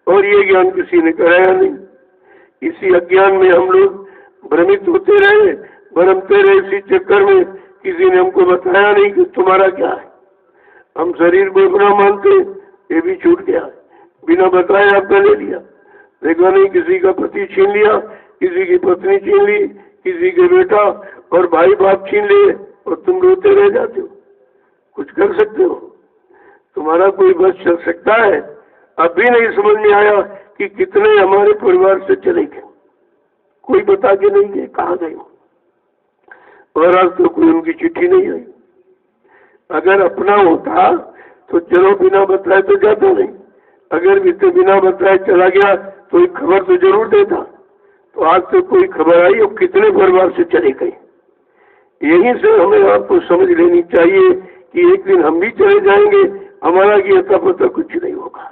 और ये ज्ञान किसी ने कराया नहीं। इसी अज्ञान में हम लोग भ्रमित होते रहे, भ्रमते रहे। इसी चक्कर में किसी ने हमको बताया नहीं कि तुम्हारा क्या है। हम शरीर को अपना मानते, ये भी छूट गया। बिना बताए आपने ले लिया, देखा नहीं किसी का पति छीन लिया, किसी की पत्नी छीन ली, किसी के बेटा और भाई बाप छीन लिए और तुम रोते रह जाते हो। कुछ कर सकते हो? तुम्हारा कोई बस चल सकता है? अभी नहीं समझ में आया कि कितने हमारे परिवार से चले गए, कोई बता के नहीं गए कहाँ गए, और आज तो कोई उनकी चिट्ठी नहीं आई। अगर अपना होता तो चलो बिना बताए तो जाता नहीं, अगर बिना बताए चला गया तो एक खबर तो जरूर देता। तो आज तो कोई खबर आई और कितने परिवार से चले गए। यहीं से हमें आपको समझ लेनी चाहिए कि एक दिन हम भी चले जाएंगे, हमारा की अता पता कुछ नहीं होगा।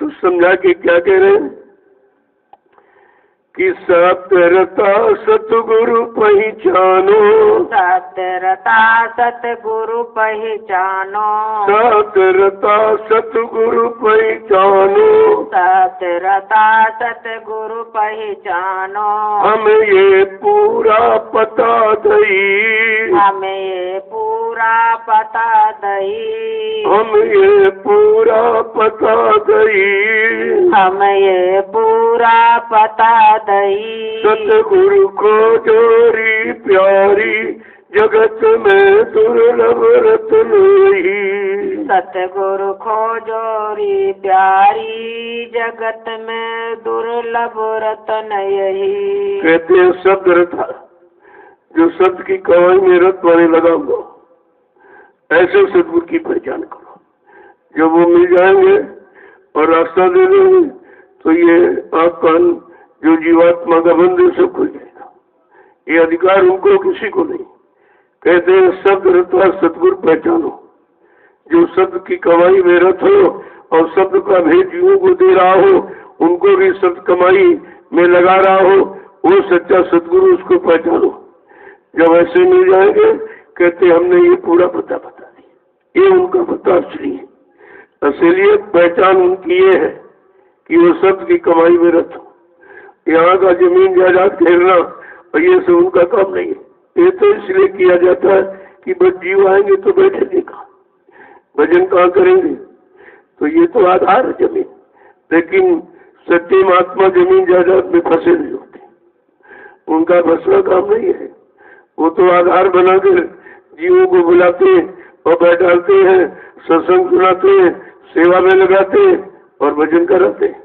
तो समझा के क्या कह रहे हैं कि सतरता सतगुरु पहचानो, सतरता सतगुरु पहचानो, सतरता सतगुरु पहचानो, सतरता सतगुरु पहचानो। हमें ये पूरा पता दई, हमें ये पूरा पता दई, हमें ये पूरा पता दई, हमें ये पूरा पता दई। सतगुरु को जोरी प्यारी जगत में दुर्लभ रत्न ही, सतगुरु खोजोरी प्यारी जगत में दुर्लभ रत्न यही। कहते हैं शब्द रथा, जो शब्द की कमाई में रत वाले लगाओ, ऐसे सतगुरु की पहचान करो। जब वो मिल जाएंगे और रास्ता दे देंगे तो ये आपका जो जीवात्मा का बंधन सब खुल जाएगा। ये अधिकार उनको किसी को नहीं। कहते हैं शब्द रथा सतगुरु पहचानो, जो शब्द की कमाई में रत हो और शब्द का भेद जीवों को दे रहा हो, उनको भी शब्द कमाई में लगा रहा हो, वो सच्चा सतगुरु, उसको पहचानो। जब ऐसे मिल जाएंगे कहते हमने ये पूरा पता बता दिया, ये उनका पता असली है। असलियत पहचान उनकी ये है कि वो शब्द की कमाई में रत हो। यहाँ का जमीन जायदाद घेरना और ये सब उनका काम नहीं है। ये तो इसलिए किया जाता है कि बस जीव आएंगे तो बैठेंगे कहाँ, भजन कहाँ करेंगे। तो ये तो आधार है जमीन, लेकिन सच्चे महात्मा जमीन जायदाद में फंसे नहीं होते, उनका फंसना काम नहीं है। वो तो आधार बनाकर जीवों को बुलाते और बैठाते हैं, सत्संग सुनाते हैं, सेवा में लगाते हैं और भजन कराते हैं।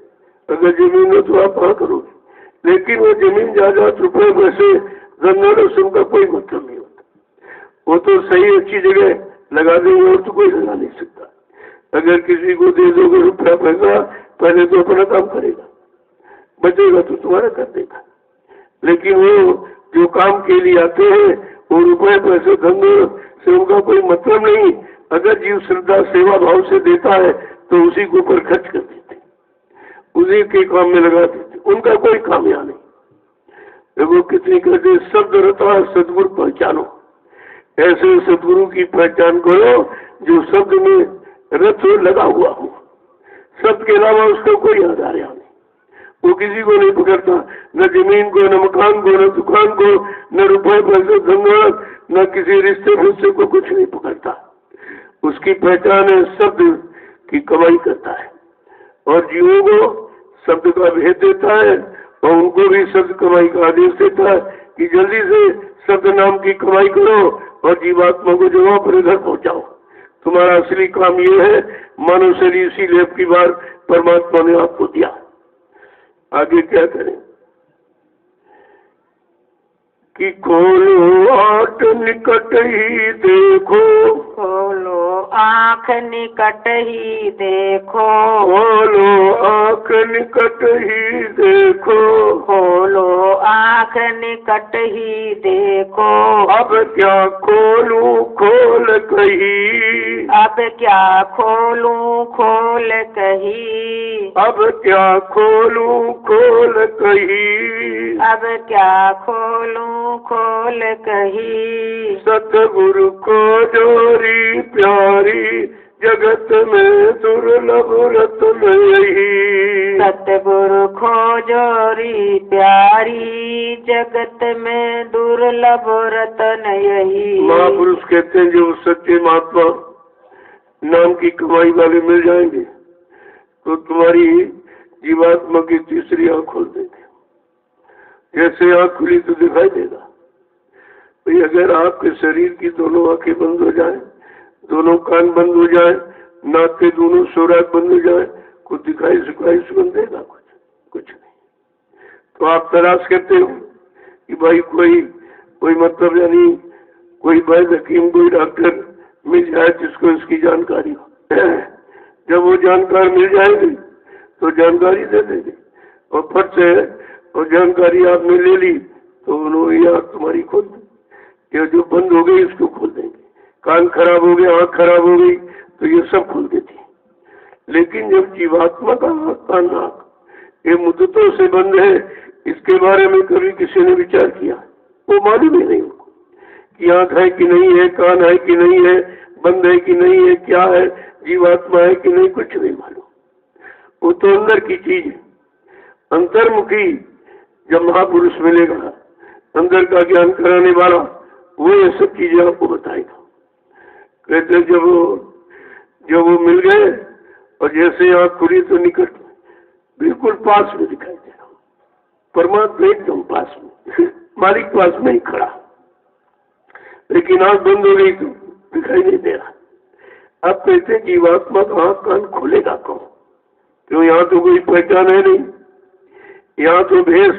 अगर जमीन हो तो आप कहाँ करोगे? लेकिन वो जमीन जायदाद रुपए पैसे धन का कोई मतलब नहीं होता। वो तो सही अच्छी जगह लगा देंगे और तो कोई लगा नहीं सकता। अगर किसी को दे दोगे रुपया पैसा, पहले तो अपना काम करेगा, बचेगा तो तुम्हारा कर देगा। लेकिन वो जो काम के लिए आते हैं वो रुपए पैसे धन से उनका कोई मतलब नहीं। अगर जीव श्रद्धा सेवा भाव से देता है तो उसी के ऊपर खर्च कर देते, उसी के काम में लगा देते, उनका कोई काम यहाँ नहीं। देखो कितनी कहते शब्द रता सतगुरु पहचानो, ऐसे सतगुरु की पहचान करो जो शब्द में रथ लगा हुआ हो। शब्द के अलावा उसका कोई आधार यहाँ नहीं। वो किसी को नहीं पकड़ता, न जमीन को, न मकान को, न दुकान को, न रुपए पैसे धन, न किसी रिश्ते फुस्से को, कुछ नहीं पकड़ता। उसकी पहचान है शब्द की कमाई करता है और जीवों को शब्द का भेद देता है और उनको भी शब्द कमाई का आदेश देता है कि जल्दी से शब्द नाम की कमाई करो और जीवात्मा को जगह पर इधर पहुंचाओ। तुम्हारा असली काम ये है, मानव शरीर इसीलिए अब की बार परमात्मा ने आपको दिया। आगे क्या करें कि खोलो आंख निकट ही देखो, खोलो आँख निकट ही देखो, खोलो आंख निकट ही देखो, खोलो आँख निकट ही देखो। अब क्या खोलूं खोल कही, अब क्या खोलूं खोल कही, अब क्या खोलूं खोल कही, अब क्या खोलूं खोल कही। सतगुरु को जोरी प्यारी जगत में दुर्लभ रत्न यही, सतगुरु खोजोरी प्यारी जगत में दुर्लभ रतन यही। महापुरुष कहते हैं जो सच्चे महात्मा नाम की कमाई वाले मिल जाएंगे तो तुम्हारी जीवात्मा की तीसरी आंख खोल देंगे। जैसे आंख खुली तो दिखाई देगा। भाई अगर आपके शरीर की दोनों आंखें बंद हो जाए, दोनों कान बंद हो जाए, नाक के दोनों सुराख बंद हो जाए, कुछ दिखाई सुन देगा? कुछ नहीं। तो आप तलाश करते हो कि भाई कोई मतलब यानी कोई वैद्य हकीम कोई डॉक्टर मिल जाए जिसको इसकी जानकारी हो। जब वो जानकारी मिल जाएगी तो जानकारी दे देंगे और फट से और जानकारी आपने ले ली तो उन्होंने आँख तुम्हारी खोल दी। ये जो बंद हो गई इसको खोल देंगे। कान खराब हो गया, आँख खराब हो गई तो ये सब खोल देती है। लेकिन जब जीवात्मा का आँख का नाक ये मुद्दतों से बंद है, इसके बारे में कभी किसी ने विचार किया? वो मालूम ही नहीं उनको कि आँख है कि नहीं है, कान है कि नहीं है, बंद है कि नहीं है, क्या है, जीवात्मा है कि नहीं, कुछ नहीं मालूम। वो तो अंदर की चीज है। अंतर्मुखी जब महापुरुष मिलेगा, अंदर का ज्ञान कराने वाला, वो ये सब चीजें आपको बताएगा। कहते जब वो मिल गए और जैसे आँख खुली तो निकट बिल्कुल पास में दिखाई दे रहा हूँ, परमात्मा एकदम पास में, मालिक पास में ही खड़ा। लेकिन आँख बंद हो गई तो दिखाई नहीं दे रहा। अब कहते जीवात्मा का आँख कान खोलेगा कौन? क्यों? यहाँ तो कोई पहचान है नहीं, यहाँ तो भेष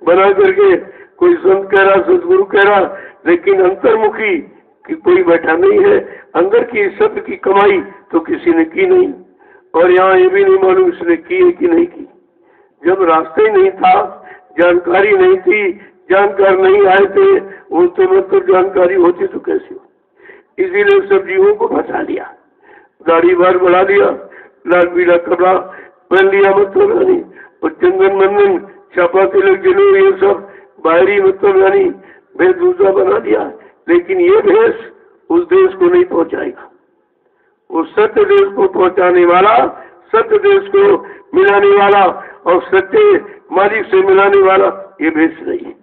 बना करके कोई संत कह रहा, सदगुरु कह रहा, लेकिन अंतर्मुखी कि कोई बैठा नहीं है। अंदर की शब्द की कमाई तो किसी ने की नहीं, और यहाँ ये भी नहीं मालूम इसने की है कि नहीं की। जब रास्ते नहीं था, जानकारी नहीं थी, जानकार नहीं आए थे, वो तो मतलब जानकारी होती तो कैसी हो। इसीलिए सब जीवों को फंसा लिया, दाढ़ी बार बढ़ा लिया, लाल पीला कपड़ा पहन लिया मतलब यानी, और चंदन मंदन छापा तिलक जनेऊ ये सब बाहरी मतलब यानी भेदभूसा बना दिया। लेकिन ये भेष उस देश को नहीं पहुंचाएगा। उस सत्य देश को पहुंचाने वाला, सत्य देश को मिलाने वाला और सच्चे मालिक से मिलाने वाला ये भेष नहीं है।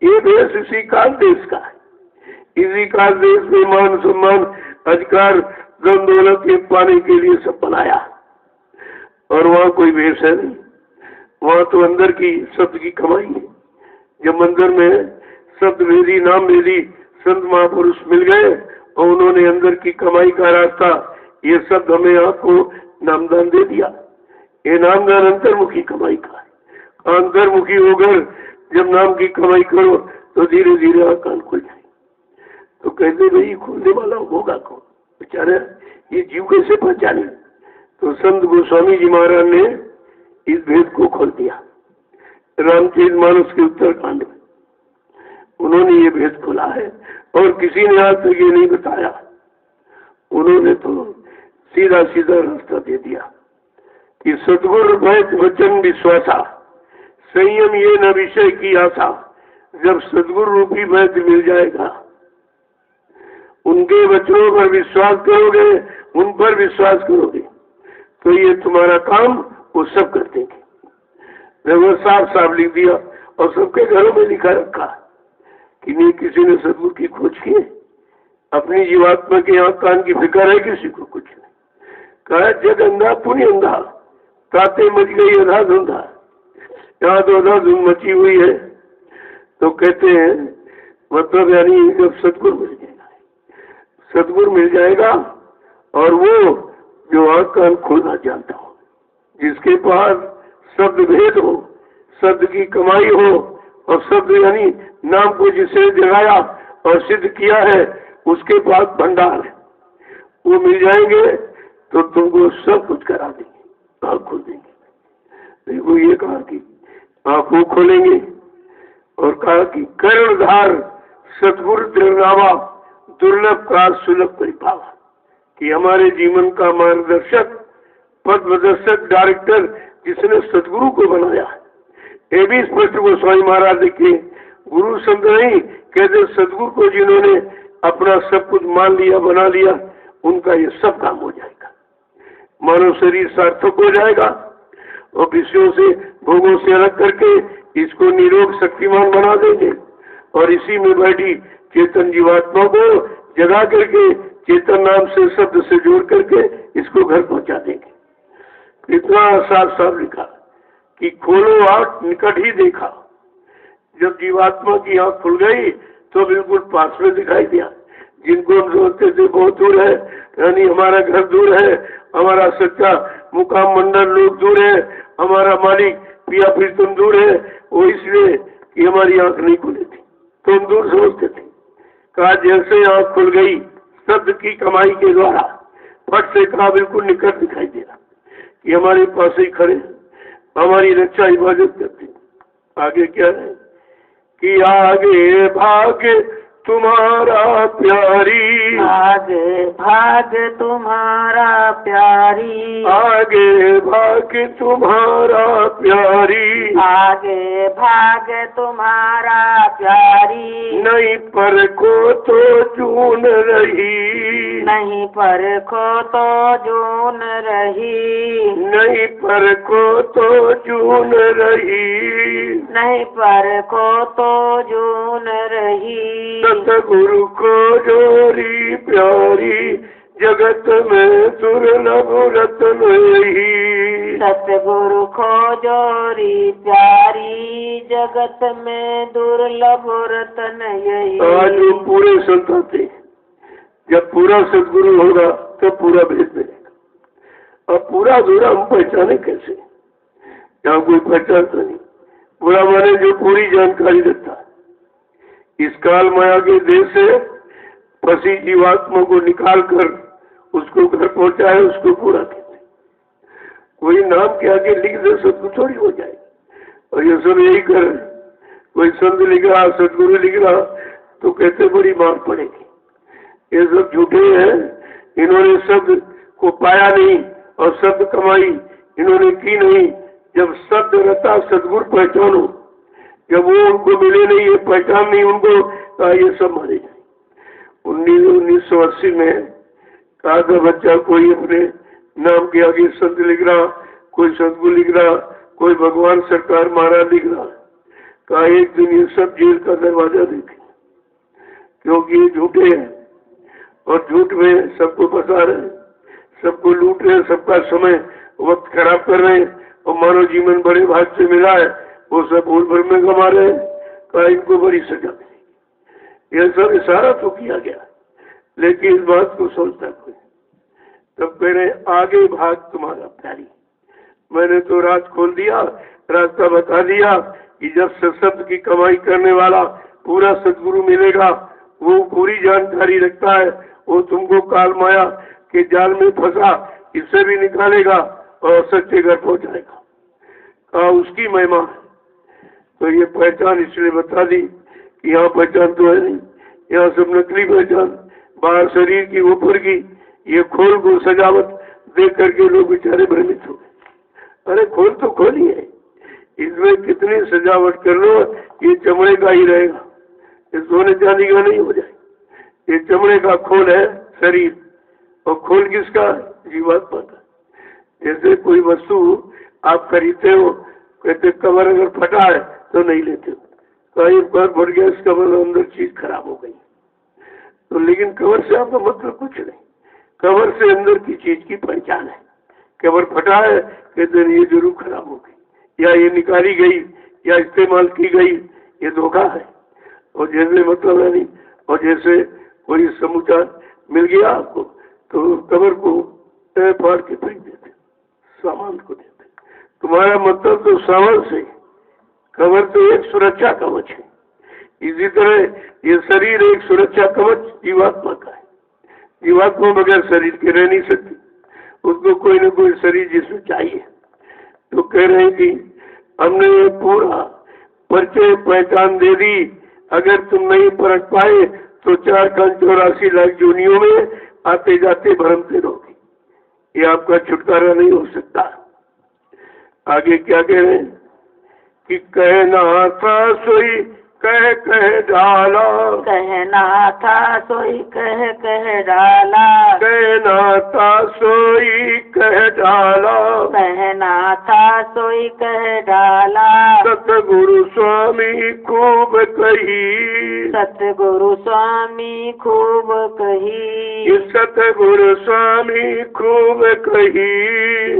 ये भेष इसी काल देश का है। इसी काल देश में मान सम्मान अधिकार धन दौलत के पाने के लिए सब बनाया, और वहाँ कोई भेष है नहीं। वहाँ तो अंदर की शब्द की कमाई है। जब मंदिर में शब्द वेदी नाम वेदी संत महापुरुष मिल गए और उन्होंने अंदर की कमाई का रास्ता ये शब्द हमें आपको नामदान दे दिया। ये नामदान अंतर्मुखी कमाई का है। अंतर्मुखी होकर जब नाम की कमाई करो तो धीरे धीरे आप कान खुल जाए। तो कहते भाई खोलने वाला होगा कौन? बेचारा ये जीव कैसे पहचाने? तो संत गोस्वामी जी महाराज ने इस भेद को खोल दिया। रामचरितमानस के उत्तरकांड में उन्होंने ये भेद खोला है, और किसी ने आज तक ये नहीं बताया। उन्होंने तो सीधा सीधा रास्ता दे दिया कि सतगुरु वैद वचन विश्वासा, संयम ये न विषय की आशा। जब सतगुरु रूपी वैद मिल जाएगा, उनके वचनों पर विश्वास करोगे, उन पर विश्वास करोगे तो ये तुम्हारा काम वो सब कर देंगे। वो साफ साफ लिख दिया और सबके घरों में लिखा रखा कि नहीं किसी ने सदगुरु की खोज की है। अपनी जीवात्मा के यहाँ कान की फिक्र है किसी को? कुछ नहीं। कहा जग अंधा पुण्य अंधा, ताते मच गई अधा धुंधा। यहाँ तो अधा धुंध मची हुई है। तो कहते हैं मतलब यानी जब सदगुरु मिल जाएगा, सदगुरु मिल जाएगा और वो जो आँख कान खोलना जानता हो, जिसके पास शब्द भेद हो, शब्द की कमाई हो, और शब्द यानी नाम को जिसने जगाया और सिद्ध किया है उसके पास भंडार है, वो मिल जाएंगे तो तुमको सब कुछ करा देंगे, आँख खोल देंगे। देखो ये कहा कि आँखों खोलेंगे और कहा कि कर्णधार सतगुरु दृढ़नावा दुर्लभ का सुलभ परिपावा, कि हमारे जीवन का मार्गदर्शक पथप्रदर्शक डायरेक्टर जिसने सतगुरु को बनाया है। ये भी स्पष्ट गोस्वामी महाराज देखिए, गुरु शब्द नहीं कहते, सतगुरु को जिन्होंने अपना सब कुछ मान लिया बना लिया उनका ये सब काम हो जाएगा, मानव शरीर सार्थक हो जाएगा और विषयों से भोगों से अलग करके इसको निरोग शक्तिमान बना देंगे और इसी में बैठी चेतन जीवात्मा को जगा करके चेतन नाम से शब्द से जोड़ करके इसको घर पहुंचा देंगे। इतना साफ साफ लिखा कि खोलो आँख निकट ही देखा। जब जीवात्मा की आँख खुल गई तो बिल्कुल पास में दिखाई दिया। जिनको हम सोचते थे बहुत दूर है, यानी हमारा घर दूर है, हमारा सच्चा मुकाम मंडल लोग दूर है, हमारा मालिक पिया प्रीतम दूर है, वो इसलिए कि हमारी आँख नहीं खुली थी तो हम दूर समझते थे। कहा जैसे आँख खुल गई शब्द की कमाई के द्वारा, फट से कहा बिल्कुल निकट दिखाई दे रहा कि हमारे पास ही खड़े, हमारी रक्षा हिफाजत करते। आगे क्या है कि आगे भाग तुम्हारा प्यारी, आगे भाग तुम्हारा प्यारी, आगे भाग तुम्हारा प्यारी, आगे भाग तुम्हारा प्यारी, नहीं परखो तो जून रही, नहीं परखो तो जून रही, नहीं परखो तो जून रही, नहीं परखो तो जून रही, सतगुरु को जोरी प्यारी जगत में दुर्लभ रतन यही, सतगुरु को जोरी प्यारी जगत में दुर्लभ रतन यही। आज जो पूरे संत थे, जब पूरा सतगुरु होगा तो पूरा भेद मिलेगा। अब पूरा अधूरा हम पहचाने कैसे, यहाँ कोई पहचानता नहीं। पूरा माने जो पूरी जानकारी रखता है। इस काल माया के देश से फंसी जीवात्मा को निकाल कर उसको घर पहुंचाए, उसको पूरा कहते। कोई नाम के आगे लिख दे सतगुरु थोड़ी हो जाए, और ये सब यही कर। कोई संत लिख रहा, सतगुरु लिख रहा तो कहते बड़ी मार पड़ेगी। ये सब झूठे हैं, इन्होंने शब्द को पाया नहीं और शब्द कमाई इन्होंने की नहीं। जब शब्द रहता सतगुरु पहचानो, जब वो उनको मिले नहीं, ये पहचान नहीं उनको, कहा ये सब मारे जाए। 1980 में कहा था बच्चा कोई अपने नाम के आगे संत लिख रहा, कोई सतगुरु लिख रहा, कोई भगवान सरकार महाराज लिख रहा। कहा एक दिन ये सब जेल का दरवाजा देखे, क्योंकि ये झूठे हैं और झूठ में सबको फंसा रहे हैं, सबको लूट रहे हैं, सबका समय वक्त खराब कर रहे हैं और मानव जीवन बड़े भाग से मिला है वो सब भूल भर में गंवा रहे हैं। कहा इनको बड़ी सजा मिलेगी। यह सब इशारा तो किया गया, लेकिन इस बात को सोचता कोई। तब कह रहे आगे भाग तुम्हारा प्यारी। मैंने तो रात खोल दिया, रास्ता बता दिया कि जब शब्द की कमाई करने वाला पूरा सतगुरु मिलेगा, वो पूरी जानकारी रखता है, वो तुमको काल माया के जाल में फंसा इससे भी निकालेगा और सच्चे घर पहुंचाएगा। कहा उसकी महिमा है। तो ये पहचान इसलिए बता दी कि यहाँ पहचान तो है नहीं, यहाँ सब नकली पहचान, बाहर शरीर की ऊपर की, ये खोल को सजावट देख करके लोग बेचारे भ्रमित हो गए। अरे खोल तो खोली है, इसमें कितनी सजावट कर लो ये चमड़े का ही रहेगा, ये सोने चांदी का नहीं हो जाए। ये चमड़े का खोल है शरीर, और खोल किसका? जीवात्मा का। जैसे कोई वस्तु आप खरीदते हो, कहते कवर अगर फटा है तो नहीं लेते हो, कहीं पर फट गया, इस कवर अंदर चीज खराब हो गई तो, लेकिन कवर से आपका मतलब कुछ नहीं, कवर से अंदर की चीज की पहचान है। कवर फटा है कहते ये जरूर खराब हो गई, या ये निकाली गई या इस्तेमाल की गई, ये धोखा है। और जैसे मतलब है नहीं, और जैसे कोई समूचा मिल गया आपको तो कवर को फाड़ के फेंक देते, सामान को देते। तुम्हारा मतलब तो सामान से, कमर तो एक सुरक्षा कवच है। इसी तरह ये शरीर एक सुरक्षा कवच जीवात्मा का है। जीवात्मा बगैर शरीर के रह नहीं सकती, उसको कोई न कोई शरीर जिसमें चाहिए। तो कह रहे हैं कि हमने ये पूरा परिचय पहचान दे दी, अगर तुम नहीं परख पाए तो 4,84 लाख योनियों में आते जाते भ्रमते रहोगे, ये आपका छुटकारा नहीं हो सकता। आगे क्या कह रहे हैं कि कहना था सोई कह डाला, कहना था सोई कह डाला, कहना था सोई कह डाला, कहना था सोई कह डाला। सतगुरु स्वामी खूब कही, सतगुरु स्वामी खूब कही, सतगुरु स्वामी खूब कही,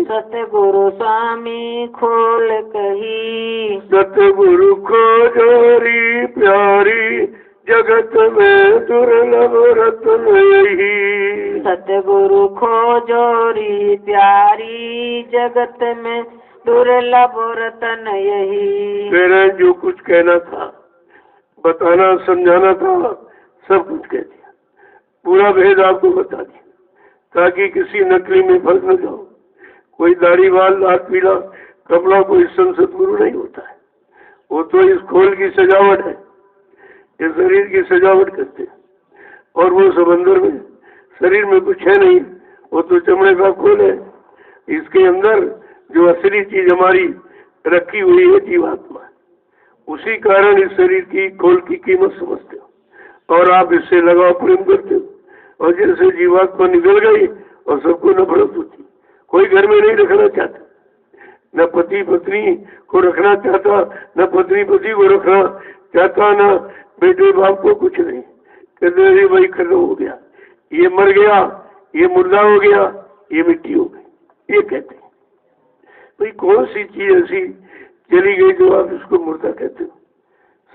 सतगुरु स्वामी खोल कही। सतगुरु को जोरी प्यारी जगत में दुर्लभ रत्न यही, सतगुरु खो जोरी प्यारी जगत में दुर्लभ रतन यही। मेरा जो कुछ कहना था, बताना समझाना था, सब कुछ कह दिया, पूरा भेद आपको बता दिया, ताकि किसी नकली में फंस न जाओ। कोई दाढ़ी वाल लाल पीला कपड़ा कोई संत गुरु नहीं होता है, वो तो इस खोल की सजावट है, ये शरीर की सजावट करते हैं। और वो समंदर में शरीर में कुछ है नहीं, वो तो चमड़े का खोल है। इसके अंदर जो असली चीज हमारी रखी हुई है जीवात्मा, उसी कारण इस शरीर की खोल की कीमत समझते हो और आप इससे लगाव प्रेम करते हो। और जैसे जीवात्मा निकल गई और सबको नफरत होती, कोई घर में नहीं रखना चाहता, न पति पत्नी को रखना चाहता, न पत्नी पति को रखना चाहता, न बेटे बाप को, कुछ नहीं। कहते अरे भाई खत्म हो गया, ये मर गया, ये मुर्दा हो गया, ये मिट्टी हो गई, ये कहते हैं। भाई कौन सी चीज ऐसी चली गई जो आप इसको मुर्दा कहते हो?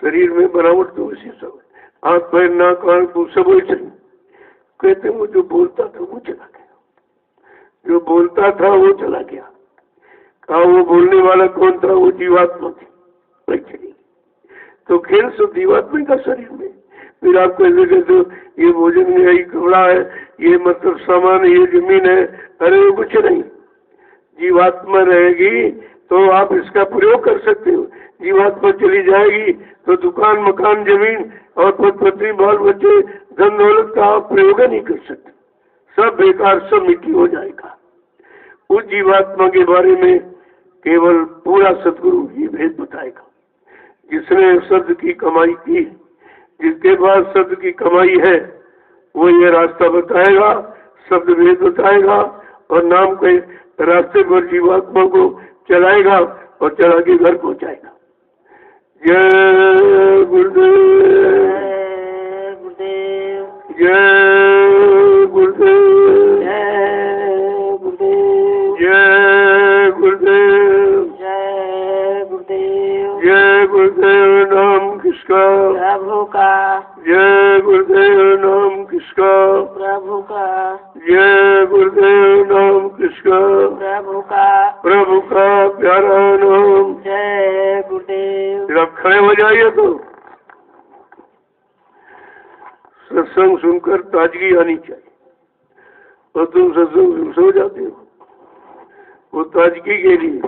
शरीर में बनावट तो उसी सब है, हाथ पैर नाक कान तो सब वैसे ही। कहते वो जो बोलता था वो चला गया, जो बोलता था वो चला गया। कहा वो बोलने वाला कौन था? वो जीवात्मा थी, वही चली। तो खेल सब जीवात्मा का शरीर में। फिर आप कैसे कहते हो ये भोजन है, ये कपड़ा है, ये मतलब सामान है, ये जमीन है? अरे वो कुछ नहीं, जीवात्मा रहेगी तो आप इसका प्रयोग कर सकते हो। जीवात्मा चली जाएगी तो दुकान मकान जमीन और पत्नी बाल बच्चे धन दौलत का आप प्रयोग नहीं कर सकते, सब बेकार, सब मिट्टी हो जाएगा। उस जीवात्मा के बारे में केवल पूरा सतगुरु ही भेद बताएगा। जिसने शब्द की कमाई की, जिसके पास शब्द की कमाई है, वो ये रास्ता बताएगा, शब्द भेद बताएगा और नाम के रास्ते पर जीवात्मा को चलाएगा और चला के घर पहुंचाएगा। जय गुरुदेव, जय गुरुदेव, जय गुरुदेव, जय गुरुदेव, जय गुरुदेव, जय गुरुदेव। नाम किसका? प्रभु का। जय गुरुदेव। नाम किसका? प्रभु का। जय गुरुदेव। नाम किसका? प्रभु का। प्रभु का प्यारा नाम। जय गुरुदेव। फिर आप खड़े हो जाइए। तो सत्संग सुनकर ताजगी आनी चाहिए, और तुम सत्संग सुन सो जाते हो। वो ताजगी के लिए,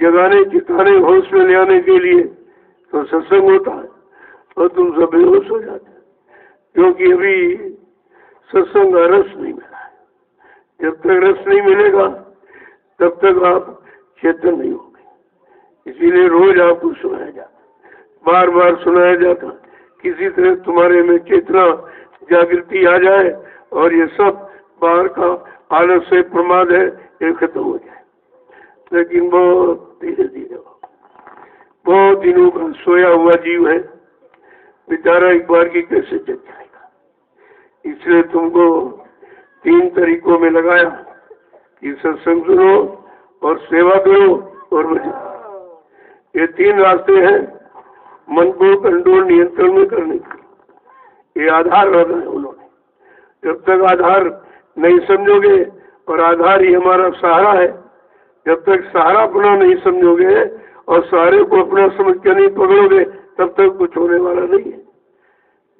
जगाने चिताने होश में ले आने के लिए तो सत्संग होता है, और तुम सब बेहोश हो जाते हो, क्योंकि अभी सत्संग का रस नहीं मिला है। जब तक रस नहीं मिलेगा तब तक आप चेतन नहीं होंगे। इसीलिए रोज आपको सुनाया जाता, बार बार सुनाया जाता, किसी तरह तुम्हारे में चेतना जागृति आ जाए और ये सब बाहर का आलस से प्रमाद है ये खत्म हो जाए। लेकिन बहुत धीरे धीरे, बहुत दिनों का सोया हुआ जीव है बेचारा, एक बार की कैसे जग जाएगा। इसलिए तुमको 3 तरीकों में लगाया कि सत्संग सुनो और सेवा करो और बचो। ये 3 रास्ते हैं मन को कंट्रोल नियंत्रण में करने के। ये आधार रखा है उन्होंने। जब तक आधार नहीं समझोगे और आधार ही हमारा सहारा है। जब तक सहारा अपना नहीं समझोगे और सहारे को अपना समझ के नहीं पकड़ोगे तब तक कुछ होने वाला नहीं है।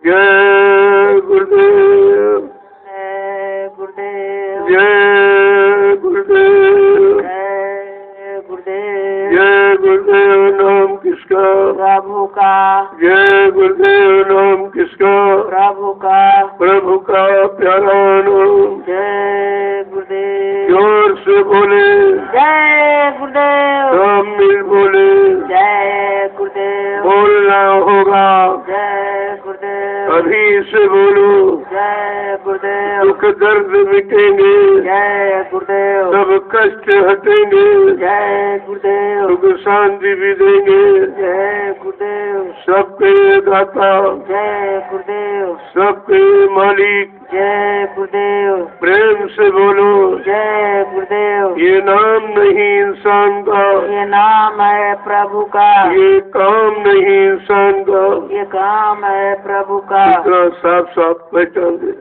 जय गुरुदेव, जय गुरुदेव, जय गुरुदेव, जय गुरुदेव। जय गुरुदेव। नाम किसका? प्रभु का। जय गुरुदेव। नाम किसका? प्रभु का। प्रभु का प्यारा नाम। जय गुरुदेव। जोर से बोले, जय गुरुदेव। नाम मिल बोले, जय गुरुदेव। बोलना होगा, जय गुरुदेव। अभी से बोलो। जय गुरुदेव। दुख दर्द मिटेंगे, जय गुरुदेव। सब कष्ट हटेंगे, जय गुरुदेव। सुख शांति भी देंगे। जय गुरुदेव। सबके दाता, जय गुरुदेव। सबके मालिक, जय गुरुदेव। प्रेम से बोलो। जय गुरुदेव। ये नाम नहीं इंसान का, ये नाम है प्रभु का। ये काम नहीं इंसान का। ये काम है प्रभु का। इतना साफ साफ पहचान दे।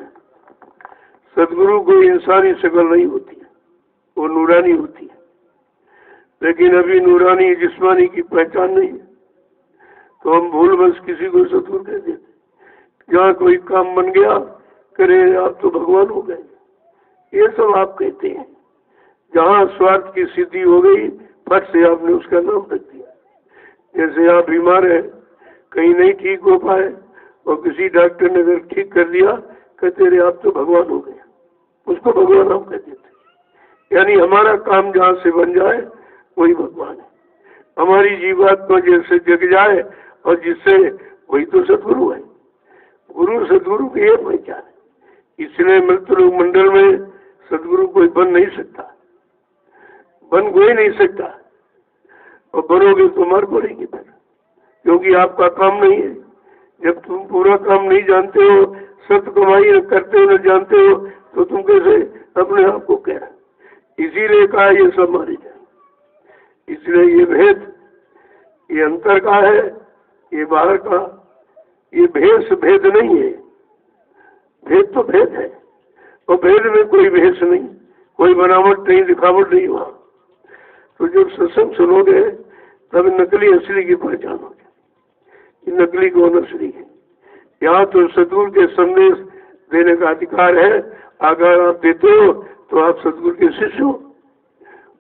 सदगुरु को इंसानी शक्ल नहीं होती है, वो नूरानी होती है। लेकिन अभी नूरानी जिस्मानी की पहचान नहीं है, तो हम भूलवश किसी को सदगुरु कह देते। जहाँ कोई काम बन गया, करे आप तो भगवान हो गए, ये सब आप कहते हैं। जहाँ स्वार्थ की सिद्धि हो गई, फट से आपने उसका नाम रख दिया। जैसे आप बीमार हैं, कहीं नहीं ठीक हो पाए और किसी डॉक्टर ने अगर ठीक कर दिया, कहते रहे आप तो भगवान हो गए, उसको भगवान हम कह देते। यानी हमारा काम जहाँ से बन जाए वही भगवान है। हमारी जीवात्मा जैसे जग जाए और जिससे, वही तो सदगुरु है। गुरु सदगुरु की ये पहचान है। इसलिए मृत्यु मंडल में सदगुरु कोई बन नहीं सकता, बन कोई नहीं सकता। और बनोगे तो मर पड़ेगी फिर, क्योंकि आपका काम नहीं है। जब तुम पूरा काम नहीं जानते हो, सत्य कमाई करते हो न जानते हो, तो तुम कैसे अपने आप को कह रहे। इसीलिए कहा ये सब मारे जाए। इसलिए ये भेद, ये अंतर का है, ये बाहर का, ये भेष भेद नहीं है। भेद तो भेद है, और भेद में कोई भेष नहीं, कोई बनावट नहीं, दिखावट नहीं। वहाँ तो जब सत्संग सुनोगे तब नकली असली की पहचान होगी, नकली कौन असली है। यहाँ तो सदगुरु के संदेश देने का अधिकार है। अगर आप देते हो तो आप सदगुरु के शिष्य हो,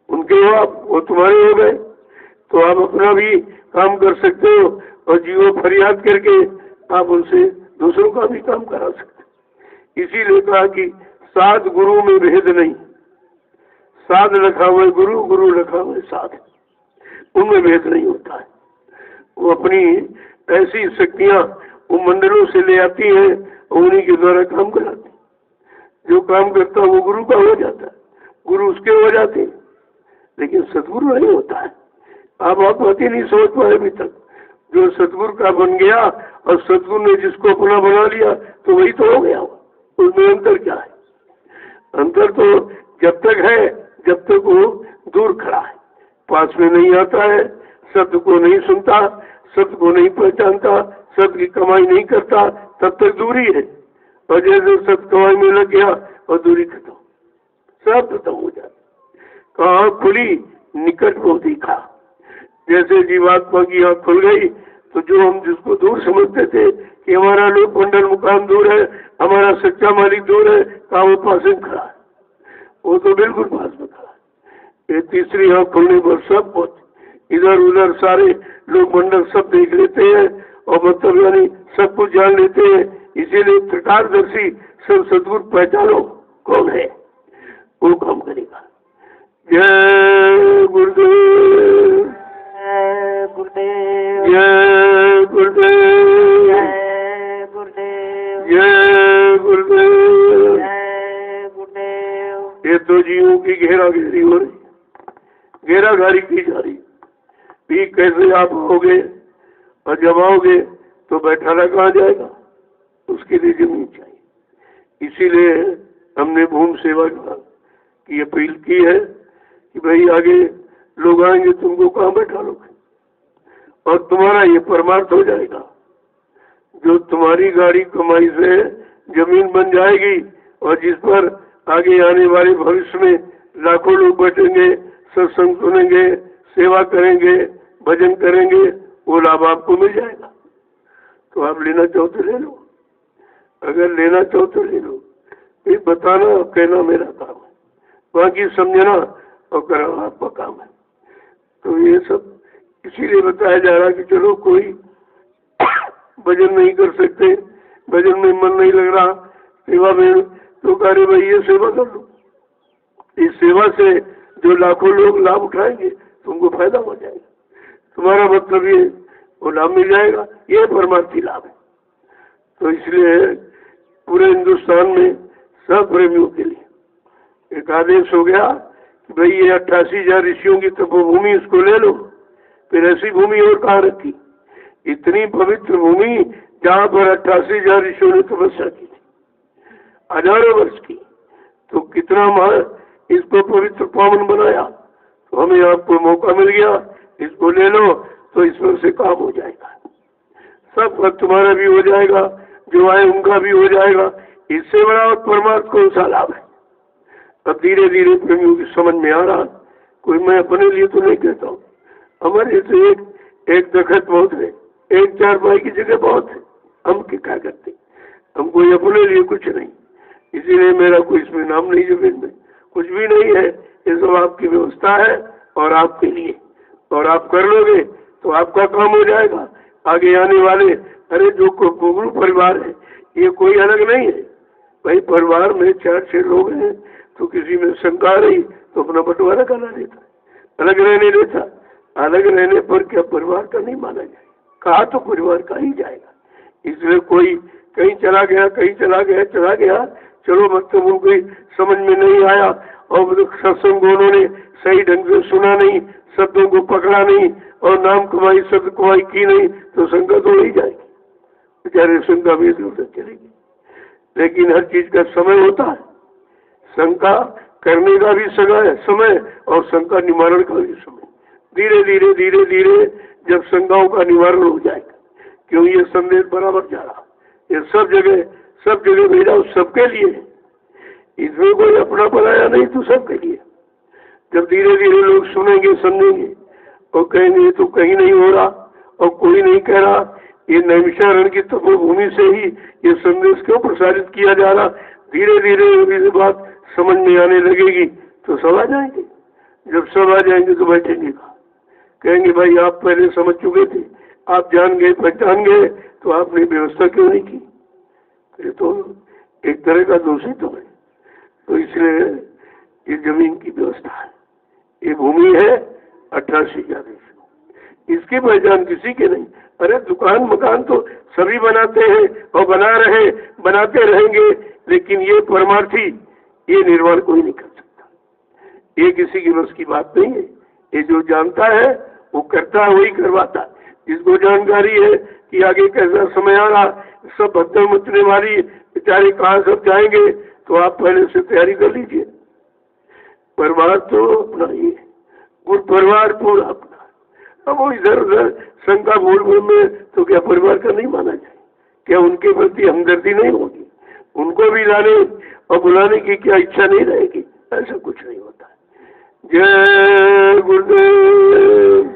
उनके हो आप, वो तुम्हारे हो गए। तो आप अपना भी काम कर सकते हो और जीवो फरियाद करके आप उनसे दूसरों का भी काम करा सकते। इसीलिए कहा कि साध गुरु में भेद नहीं। साध रखा हुआ गुरु, गुरु रखा हुआ साध, उनमें भेद नहीं होता है। वो अपनी ऐसी शक्तियां वो मंडलों से ले आती हैं और उन्हीं के द्वारा काम कराती। जो काम करता है वो गुरु का हो जाता है, गुरु उसके हो जाते हैं, लेकिन सदगुरु नहीं होता है। आप बात ही नहीं सोच पाए अभी तक। जो सदगुरु का बन गया और सदगुरु ने जिसको अपना बना लिया तो वही तो हो गया। उसमें अंतर क्या है? अंतर तो जब तक है जब तक वो दूर खड़ा है, पास में नहीं आता है, सत्य को नहीं सुनता, सत्य को नहीं पहचानता, सत्य की कमाई नहीं करता, तब तक दूरी है। और जैसे सत्य कमाई में लग गया और दूरी खत्म, सब खत्म हो जाता। कहाँ खुली? निकट को दिखा। जैसे जीवात्मा की आँख खुल गई तो जो हम जिसको दूर समझते थे कि हमारा लोक मंडल मुकाम दूर है, हमारा सच्चा मालिक दूर है, कहाँ वो पास में खड़ा है, वो तो बिल्कुल पास में खड़ा है। ये तीसरी आँख खुलने पर सब कुछ इधर उधर सारे लोग मंडल सब देख लेते हैं और मतलब यानी सब कुछ जान लेते हैं। इसीलिए त्रिकारदर्शी सब सदगुरु पहचानो कौन है, वो काम करेगा। जय गुरुदेव, जय गुरुदेव, जय गुरुदेव, जय गुरुदेव, जय गुरुदेव। जय गुरुदेव। ये तो जीवों की घेराघेरी हो रही, घेराघारी की जा रही। भी कैसे आप आओगे और जब आओगे तो बैठाना कहाँ जाएगा, उसके लिए जमीन चाहिए। इसीलिए हमने भूमि सेवा की अपील की है कि भाई आगे लोग आएंगे, तुमको कहाँ बैठा लोगे, और तुम्हारा ये परमार्थ हो जाएगा। जो तुम्हारी गाड़ी कमाई से जमीन बन जाएगी और जिस पर आगे आने वाले भविष्य में लाखों लोग बैठेंगे, सत्संग सुनेंगे, सेवा करेंगे, भजन करेंगे, वो लाभ आपको मिल जाएगा। तो आप लेना चाहो तो ले लो, अगर लेना चाहो तो ले लो। ये बताना और कहना मेरा काम है, बाकी समझना और कराना आपका काम है। तो ये सब इसीलिए बताया जा रहा कि चलो कोई भजन नहीं कर सकते, भजन में मन नहीं लग रहा, सेवा में, तो कह रहे भाई ये सेवा कर लो। इस सेवा से जो लाखों लोग लाभ उठाएंगे तुमको फायदा हो जाएगा, तुम्हारा मतलब ये वो लाभ मिल जाएगा, ये परमार्थी लाभ है। तो इसलिए पूरे हिंदुस्तान में सब प्रेमियों के लिए एक आदेश हो गया कि भाई ये 88,000 ऋषियों की तपोभूमि इसको ले लो। फिर ऐसी भूमि और कहाँ रखी, इतनी पवित्र भूमि जहाँ पर 88,000 ऋषियों ने तपस्या की थी, हजारों वर्ष की। तो कितना इसको पवित्र पावन बनाया। तो हमें आपको मौका मिल गया, इसको ले लो तो इसमें से काम हो जाएगा, सब तुम्हारा भी हो जाएगा, जो आए उनका भी हो जाएगा। इससे बड़ा परमार्थ कौन सा लाभ है। अब धीरे धीरे प्रेमियों की समझ में आ रहा, कोई मैं अपने लिए तो नहीं कहता हूँ, हमारे से एक दखत बहुत है, एक चारपाई की जगह बहुत है, हम क्या करते, हम कोई अपने लिए कुछ नहीं। इसीलिए मेरा कोई इसमें नाम नहीं, जमीन में कुछ भी नहीं है, ये सब आपकी व्यवस्था है और आपके लिए, और आप कर लोगे तो आपका काम हो जाएगा। आगे आने वाले, अरे जो गुरु परिवार है ये कोई अलग नहीं है भाई, परिवार में 4-6 लोग हैं, तो किसी में शंका रही तो अपना बंटवारा करा देता, अलग रहने देता। अलग रहने पर क्या परिवार का नहीं माना जाए, कहा तो परिवार का ही जाएगा। इसलिए कोई कहीं चला गया, कहीं चला गया, चलो मतलब उनको समझ में नहीं आया और सत्संग उन्होंने सही ढंग से सुना नहीं, शब्दों को पकड़ा नहीं और नाम कमाई शब्द कमाई की नहीं, तो शंका तो हो ही जाएगी, बेचारे शंका भी दूर तक चलेगी। लेकिन हर चीज का समय होता है, शंका करने का भी समय और शंका निवारण का भी समय। धीरे धीरे जब शंकाओं का निवारण हो जाएगा, क्यों ये संदेश बराबर जा रहा, ये सब जगह भेजा सबके लिए, इसमें कोई अपना बनाया नहीं, तो सबके लिए। जब धीरे धीरे लोग सुनेंगे, समझेंगे और कहेंगे तो कहीं नहीं हो रहा और कोई नहीं कह रहा, ये नैमिषारण्य की तपोभूमि से ही ये संदेश क्यों प्रसारित किया जा रहा, धीरे धीरे बात समझ में आने लगेगी तो सब आ जाएंगे। जब सब आ जाएंगे तो बैठेंगे कहाँ, कहेंगे भाई आप पहले समझ चुके थे, आप जान गए पहचान गए, तो आपने व्यवस्था क्यों नहीं की। ये तो एक तरह का दोष ही तो है। तो इसलिए ये जमीन की व्यवस्था है, ये भूमि है 88,000, इसकी पहचान किसी के नहीं। अरे दुकान मकान तो सभी बनाते हैं और बनाते रहेंगे, लेकिन ये परमार्थी ये निर्माण कोई नहीं कर सकता, ये किसी की बस की बात नहीं है। ये जो जानता है वो करता है, वही करवाता है। जिसको जानकारी है कि आगे कैसा समय आ रहा, सब भद्दर मचने वाली, बेचारे कहाँ सब जाएंगे, तो आप पहले से तैयारी कर लीजिए। परिवार तो अपना ही है, गुरु परिवार पूरा अपना। अब वो इधर उधर शंका भूल में तो क्या परिवार का नहीं माना जाए, क्या उनके प्रति हमदर्दी नहीं होगी, उनको भी लाने और बुलाने की क्या इच्छा नहीं रहेगी, ऐसा कुछ नहीं होता। जय गुरुदेव,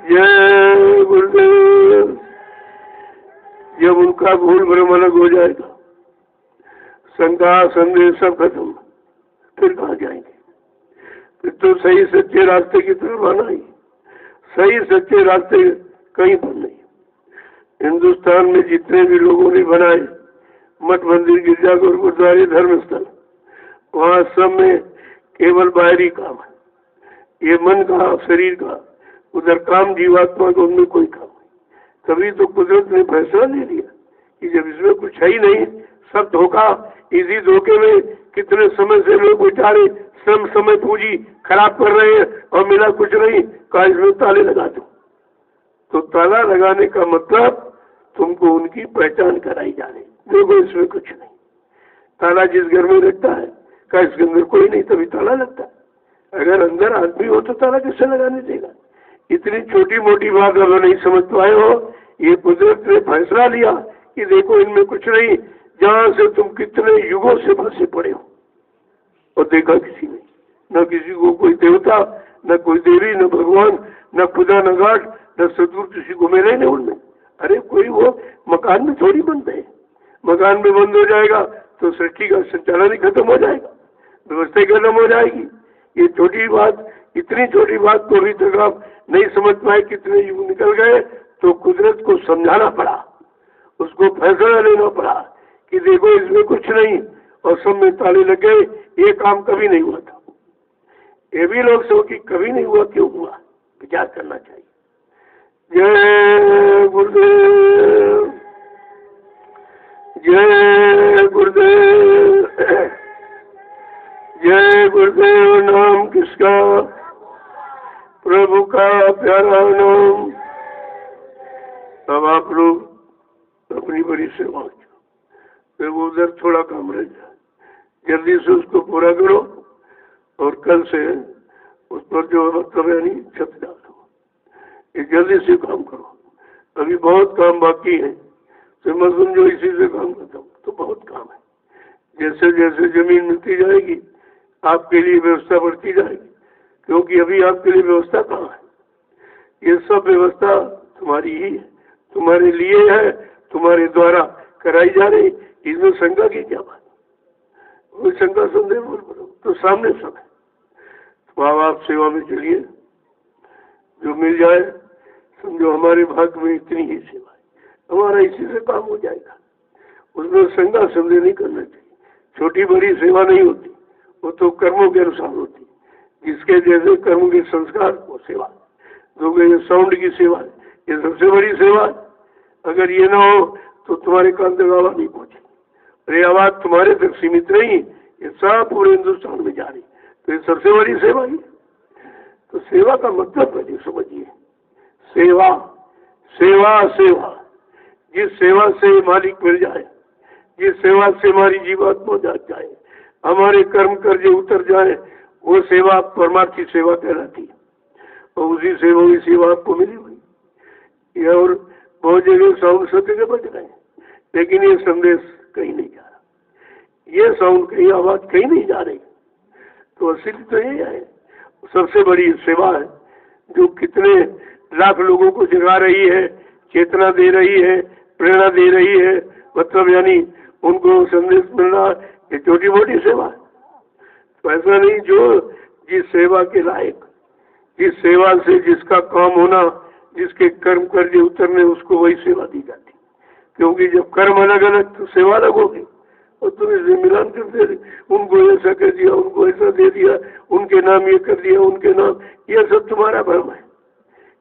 जय गुरुदेव। जब उनका भूल भ्रम अलग हो जाएगा, शंका संदेह सब खत्म, फिर कहाँ जाएंगे, फिर तो सही सच्चे रास्ते की तरफ आना ही। सही सच्चे रास्ते कहीं पर नहीं। हिंदुस्तान में जितने भी लोगों ने बनाए मठ मंदिर गिरजाघर गुरुद्वारे धर्मस्थल, वहाँ सब में केवल बाहरी काम है, ये मन का शरीर का, उधर काम जीवात्मा का, उनमें कोई काम नहीं। तभी तो कुदरत ने फैसला ले लिया कि जब इसमें कुछ है ही नहीं, सब धोखा, इसी धोखे में कितने समय से लोग बेचारे श्रम समय पूंजी खराब कर रहे हैं और मिला कुछ नहीं, कहा इसमें ताले लगा दो। तो ताला लगाने का मतलब तुमको उनकी पहचान कराई जा रही, देखो इसमें कुछ नहीं। ताला जिस घर में लगता है, कहा इसके अंदर कोई नहीं, तभी ताला लगता है। अगर अंदर आदमी हो तो ताला किससे लगाने देगा। इतनी छोटी मोटी बात अगर नहीं समझ पाए हो, ये कुदरत ने फैसला लिया कि देखो इनमें कुछ नहीं, जहां से तुम कितने युगों से फंसे पड़े हो और देखा किसी ने, न किसी को कोई देवता, न कोई देवी, न भगवान, न खुदा, न घाट, न सदगुरु, किसी को मिले नहीं उनमें। अरे कोई वो मकान में थोड़ी बंद है, मकान में बंद हो जाएगा तो सृष्टि का संचालन ही खत्म हो जाएगा, व्यवस्था ही खत्म हो जाएगी। ये छोटी बात, इतनी छोटी बात को अभी तक आप नहीं समझ पाए, कितने युग निकल गए, तो कुदरत को समझाना पड़ा, उसको फैसला लेना पड़ा कि देखो इसमें कुछ नहीं, और सब में ताले लग गए, ये काम कभी नहीं हुआ था। ये भी लोग सो कि कभी नहीं हुआ, क्यों हुआ, विचार करना चाहिए। जय गुरुदेव, जय गुरुदेव, जय गुरुदेव। नाम किसका? प्रभु का प्यारा नाम। अब आप लोग अपनी बड़ी सेवा करो, फिर वो उधर थोड़ा काम रह जाए, जल्दी से उसको पूरा करो और कल से उस पर जो मतलब यानी छत डाल दो, ये जल्दी से काम करो। अभी बहुत काम बाकी है, तो मैं समझो इसी से काम करता हूँ, तो बहुत काम है। जैसे जैसे जमीन मिलती जाएगी आपके लिए व्यवस्था बढ़ती जाएगी, क्योंकि अभी आपके लिए व्यवस्था कहाँ है, ये सब व्यवस्था तुम्हारी ही है, तुम्हारे लिए है, तुम्हारे द्वारा कराई जा रही। इसमें शंका की क्या बात? कोई शंका संदेह बोल बोलो तो सामने सब है। तो आप सेवा में चलिए, जो मिल जाए समझो हमारे भाग में इतनी ही सेवा है, हमारा इसी से काम हो जाएगा। उसमें शंका संदेह नहीं करना चाहिए। छोटी बड़ी सेवा नहीं होती, वो तो कर्मों के अनुसार होती। जिसके जैसे कर्म के संस्कार वो सेवा। जो ये साउंड की सेवा है, ये सबसे बड़ी सेवा है। अगर ये ना हो तो तुम्हारे कान तक आवाज नहीं पहुंचे। अरे आवाज तुम्हारे तक सीमित नहीं, ये सब पूरे हिंदुस्तान में जा रही, तो ये सबसे बड़ी सेवा ही। तो सेवा का मतलब पहले समझिए, सेवा सेवा सेवा। जिस सेवा से मालिक मिल जाए, जिस सेवा से हमारी जीवात्मा जाग जाए, हमारे कर्म कर्जे उतर जाए, वो सेवा परमार्थी सेवा कहलाती है। और उसी सेवा की सेवा आपको मिली हुई। और बहुत जगह साउंड सत्य के बज रहे हैं, लेकिन ये संदेश कहीं नहीं जा रहा, ये साउंड कहीं आवाज कहीं नहीं जा रही। तो असली तो यही है, सबसे बड़ी सेवा है जो कितने लाख लोगों को जगा रही है, चेतना दे रही है, प्रेरणा दे रही है, मतलब यानी उनको संदेश मिलना, ये छोटी मोटी सेवा है। तो ऐसा नहीं, जो जिस सेवा के लायक, जिस सेवा से जिसका काम होना, जिसके कर्म कर्जे उतरने, उसको वही सेवा दी जाती। क्योंकि जब कर्म अलग अलग तो सेवा अलग होगी। और तुम इसे मिलान करते, उनको ऐसा कर दिया, उनको ऐसा दे दिया, उनके नाम ये कर दिया, उनके नाम, ये सब तुम्हारा भ्रम है।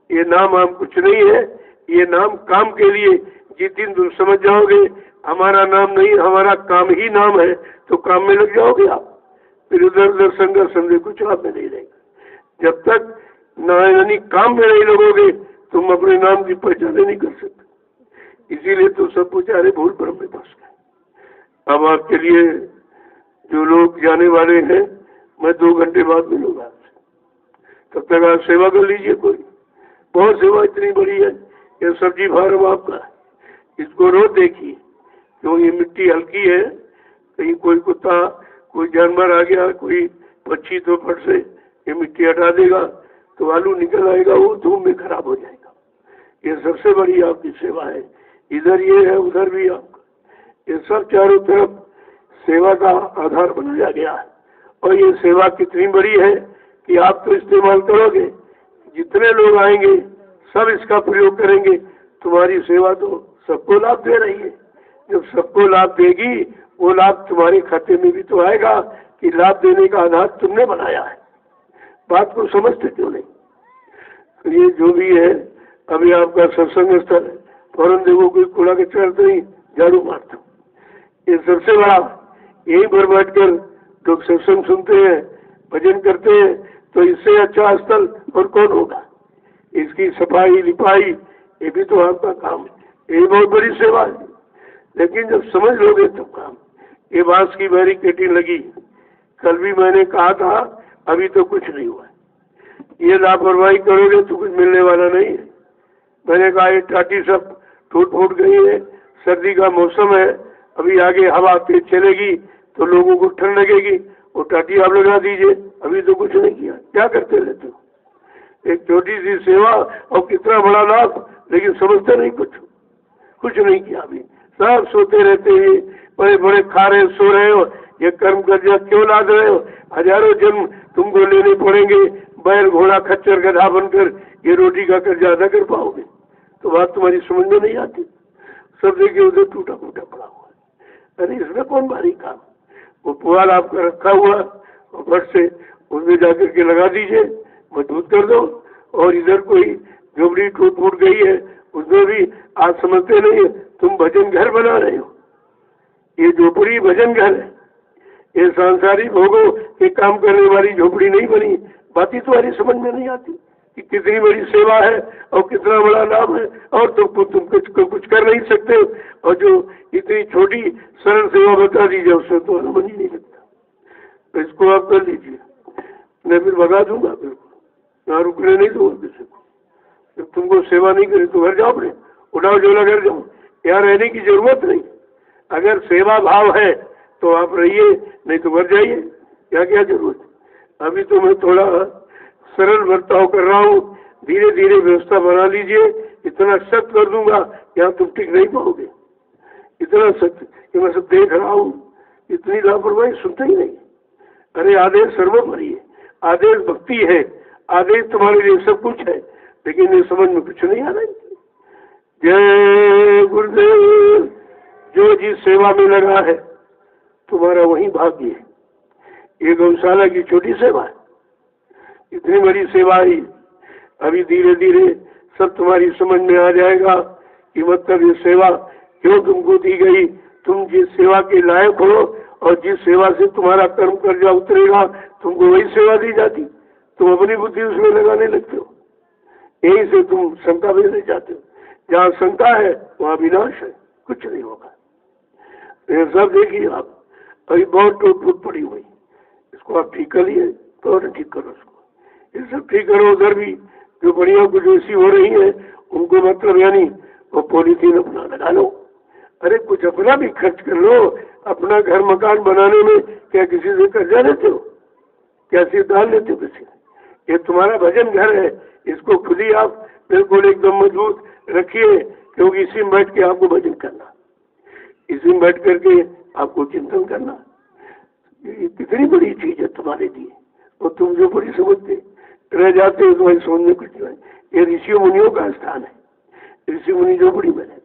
ये नाम हम कुछ नहीं है, ये नाम काम के लिए। जिस दिन तुम समझ जाओगे हमारा नाम नहीं, हमारा काम ही नाम है, तो काम में लग जाओगे आप। फिर उधर उधर संघर्ष संदेह कुछ आप में नहीं रहेगा। जब तक यानी काम में नहीं लगोगे तुम अपने नाम की पहचान नहीं कर सकते। इसीलिए तो सब बेचारे भूल भ्रम में फंस गए। अब आपके लिए जो लोग जाने वाले हैं, मैं 2 घंटे बाद मिलूंगा आपसे, तब तक आप सेवा कर लीजिए। कोई बहुत सेवा इतनी बड़ी है, ये सब्जी फार्म आपका है, इसको रोज देखिए, क्यों ये मिट्टी हल्की है, कहीं कोई कुत्ता कोई जानवर आ गया, कोई पक्षी तो फट से ये मिट्टी हटा देगा तो आलू निकल आएगा, वो धूप में खराब हो जाएगा। ये सबसे बड़ी आपकी सेवा है। इधर ये है, उधर भी आपका, ये सब चारों तरफ सेवा का आधार बनाया गया है। और ये सेवा कितनी बड़ी है कि आप तो इस्तेमाल करोगे, जितने लोग आएंगे सब इसका प्रयोग करेंगे। तुम्हारी सेवा तो सबको लाभ दे रही है। जब सबको लाभ देगी, वो लाभ तुम्हारे खाते में भी तो आएगा कि लाभ देने का आधार तुमने बनाया है। बात को समझते क्यों नहीं? तो ये जो भी है, अभी आपका सत्संग स्थल है, फौरन देखो कोई कूड़ा कचरा तो नहीं, झाड़ू मारता हूँ। ये सबसे बड़ा, यहीं पर बैठ कर लोग सत्संग सुनते हैं, भजन करते हैं, तो इससे अच्छा स्थल और कौन होगा? इसकी सफाई लिपाई ये भी तो आपका काम है, ये बहुत बड़ी सेवा है। लेकिन जब समझ लोगे तो काम। ये बांस की बैरिकेडिंग लगी, कल भी मैंने कहा था, अभी तो कुछ नहीं हुआ। ये लापरवाही करोगे तो कुछ मिलने वाला नहीं है। मैंने कहा ये टाटी सब टूट फूट गई है, सर्दी का मौसम है, अभी आगे हवा तेज चलेगी तो लोगों को ठंड लगेगी, वो टाटी आप लगा दीजिए। अभी तो कुछ नहीं किया, क्या करते रहते हो? एक छोटी सी सेवा और कितना बड़ा लाभ, लेकिन समझते नहीं, कुछ नहीं किया। अभी सब सोते रहते हैं, बड़े बड़े खा रहे सो रहे हो, ये कर्म कर्जा क्यों लाद रहे हो? हजारों जन्म तुमको लेने पड़ेंगे, बैल घोड़ा खच्चर गधा बनकर ये रोटी का कर्जा अदा कर पाओगे? तो बात तुम्हारी समझ में नहीं आती। सब देखिए उधर टूटा फूटा पड़ा हुआ है, अरे इसमें कौन भारी काम? वो पुआल आपका रखा हुआ फट से उसमें जाकर के लगा दीजिए, मजबूत कर दो। और इधर कोई झोपड़ी टूट गई है, उसमें भी आप समझते नहीं, तुम भजन घर बना रहे हो। ये झोपड़ी भजन घर है, ये सांसारिक भोगों के काम करने वाली झोपड़ी नहीं बनी। बात ही तुम्हारी समझ में नहीं आती कि कितनी बड़ी सेवा है और कितना बड़ा लाभ है, और तुम कुछ कर नहीं सकते। और जो इतनी छोटी सरल सेवा बता दीजिए, उससे तो मन ही नहीं लगता। तो इसको आप कर लीजिए, मैं फिर भगा दूंगा, बिल्कुल यहाँ रुकने नहीं दूंगा किसी को। जब तुमको सेवा नहीं करे तो घर जाओ, अपने उठाओ झोला घर जाओ, यहाँ रहने की जरूरत नहीं। अगर सेवा भाव है तो आप रहिए, नहीं तो घर जाइए, क्या क्या जरूरत है। अभी तो मैं थोड़ा सरल बर्ताव कर रहा हूँ, धीरे धीरे व्यवस्था बना लीजिए। इतना सख्त कर दूंगा यहाँ तुम टिक नहीं पाओगे, इतना सख्त कि मैं सब देख रहा हूँ, इतनी लापरवाही सुनते ही नहीं। अरे आदेश सर्वोपरि है, आदेश भक्ति है, आदेश तुम्हारे लिए सब कुछ है, लेकिन ये समझ में कुछ नहीं आ रहा है। जय गुरुदेव। जो जिस सेवा में लगा है तुम्हारा वही भाग्य है। ये गौशाला की छोटी सेवा है, इतनी बड़ी सेवा ही अभी धीरे धीरे सब तुम्हारी समझ में आ जाएगा कि मतलब ये सेवा क्यों तुमको दी गई। तुम जिस सेवा के लायक हो और जिस सेवा से तुम्हारा कर्म कर्जा उतरेगा, तुमको वही सेवा दी जाती। तुम अपनी बुद्धि उसमें लगाने लगते हो, यही से तुम शंका भेजने जाते हो। जहाँ शंका है वहाँ विनाश है, कुछ नहीं होगा। ये सब देखिए आप, अभी बहुत टूट पड़ी हुई, इसको आप ठीक कर लिए तो और ठीक करो इसको, ये सब ठीक करो। उधर भी जो बढ़िया कुछ ऐसी हो रही है उनको मतलब यानी वो पॉलिथीन अपना लगा लो। अरे कुछ अपना भी खर्च कर लो, अपना घर मकान बनाने में क्या किसी से कर्जा लेते हो? क्या सिद्धांत लेते हो किसी? ये तुम्हारा भजन घर है, इसको खुद ही आप बिल्कुल एकदम मजबूत रखिए, क्योंकि इसी में बैठ के आपको भजन करना, इसी में बैठ करके आपको चिंतन करना। ये कितनी बड़ी चीज है तुम्हारे लिए, और तुम जो बड़ी समझते रह जाते हो, तुम्हारी समझ में कुछ नहीं। ये ऋषि मुनियों का स्थान है, ऋषि मुनि जो बड़ी मेहनत,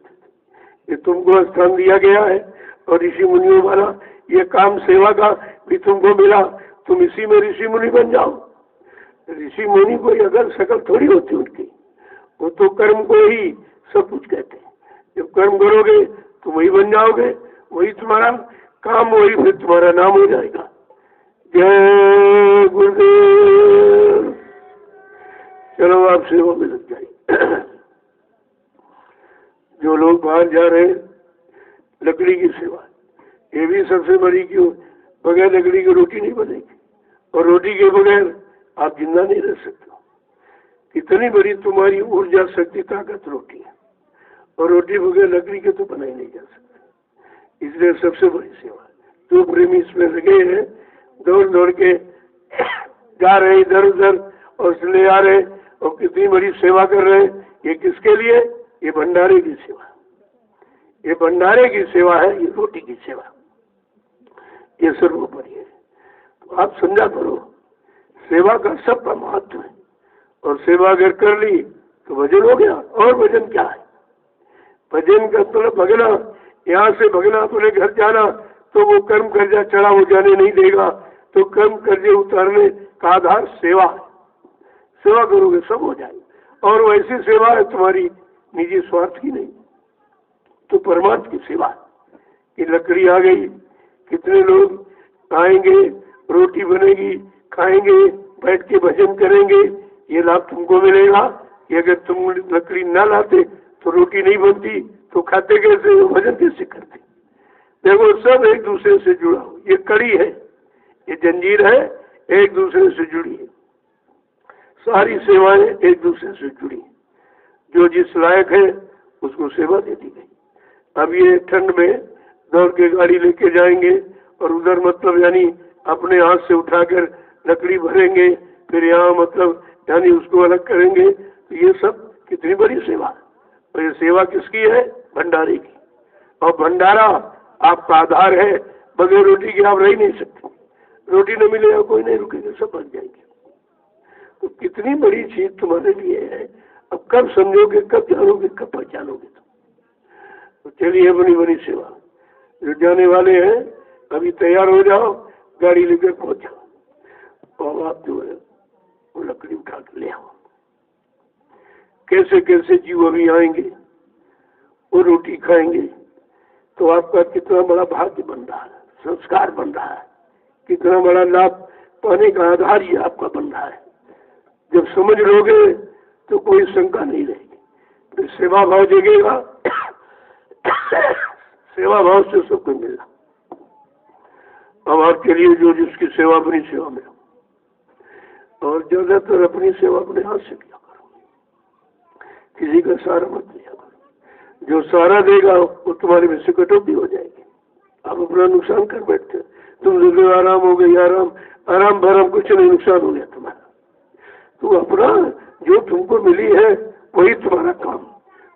ये तुमको स्थान दिया गया है। और ऋषि मुनियों वाला ये काम सेवा का भी तुमको मिला, तुम इसी में ऋषि मुनि बन जाओ। ऋषि मुनि कोई अगल सकल थोड़ी होती उनकी, वो तो कर्म को ही सब कुछ कहते हैं। जब कर्म करोगे तो वही बन जाओगे, वही तुम्हारा काम, वही फिर तुम्हारा नाम हो जाएगा। जय गुरुदेव। चलो आप सेवा में लग जाइए। जो लोग बाहर जा रहे हैं, लकड़ी की सेवा, ये भी सबसे बड़ी, क्यों? बगैर लकड़ी की रोटी नहीं बनेगी, और रोटी के बगैर आप जिंदा नहीं रह सकते। कितनी बड़ी तुम्हारी ऊर्जा शक्ति ताकत रोटी है, और रोटी बगैर लकड़ी के तो बनाई नहीं जा सकती। इसलिए सबसे बड़ी सेवा जो प्रेमी इसमें लगे हैं, दौड़ दौड़ के जा रहे इधर उधर और ले आ रहे, और कितनी बड़ी सेवा कर रहे हैं। ये किसके लिए? ये भंडारे की सेवा, ये भंडारे की सेवा है, ये रोटी की सेवा, ये सर्वोपरि है। तो आप समझा करो, सेवा का सब का महत्व है। और सेवा अगर कर ली तो भजन हो गया। और भजन क्या है? भजन का मतलब भगना, यहाँ से भगना अपने घर जाना, तो वो कर्म कर्जा चढ़ा हो जाने नहीं देगा। तो कर्म कर्जे उतारने का आधार सेवा है। सेवा करोगे सब हो जाएगा। और वैसी सेवा है तुम्हारी निजी स्वार्थ की नहीं, तो परमात्मा की सेवा कि लकड़ी आ गई, कितने लोग आएंगे, रोटी बनेगी, खाएंगे, बैठ के भजन करेंगे, ये लाभ तुमको मिलेगा। कि अगर तुम लकड़ी ना लाते तो रोटी नहीं बनती, तो खाते कैसे, भजन कैसे करते? देखो सब एक दूसरे से जुड़ा हो, ये कड़ी है, ये जंजीर है, एक दूसरे से जुड़ी है। सारी सेवाएं एक दूसरे से जुड़ी, जो जिस लायक है उसको सेवा दे दी गई। अब ये ठंड में दौड़ के गाड़ी लेके जाएंगे और उधर मतलब यानी अपने हाथ से उठाकर लकड़ी भरेंगे, फिर यहाँ मतलब यानी उसको अलग करेंगे। तो ये सब कितनी बड़ी सेवा है। और ये सेवा किसकी है? भंडारे की। और भंडारा आपका आधार है, बगैर रोटी के आप रह नहीं सकते। रोटी न मिलेगा कोई नहीं रुकेगा, सब बन जाएंगे। तो कितनी बड़ी चीज तुम्हारे लिए है। अब कब समझोगे, कब जानोगे, कब पहचानोगे तो चलिए अपनी बड़ी सेवा। जो जाने वाले हैं अभी तैयार हो जाओ, गाड़ी लेकर पहुंच जाओ और आप जो है वो लकड़ी उठा के ले आओ। कैसे कैसे जीव अभी आएंगे, वो रोटी खाएंगे। तो आपका कितना बड़ा भाग्य बन रहा है, संस्कार बन रहा है, कितना बड़ा लाभ पाने का आधार ही आपका बन रहा है। जब समझ लोगे तो कोई शंका नहीं रहेगी, फिर सेवा भाव जगेगा। सेवा भाव से सबको मिलना। अब आपके लिए जो जिसकी सेवा अपनी सेवा में हो, और ज्यादातर अपनी सेवा अपने हाथ से किया करो, किसी का सहारा मत लिया करो। जो सहारा देगा वो तुम्हारे में से कटौती हो जाएगी, आप अपना नुकसान कर बैठते हो। तुम जो आराम हो गई, आराम भराम कुछ नहीं, नुकसान हो गया तुम्हारा। तो अपना जो तुमको मिली है वही तुम्हारा काम,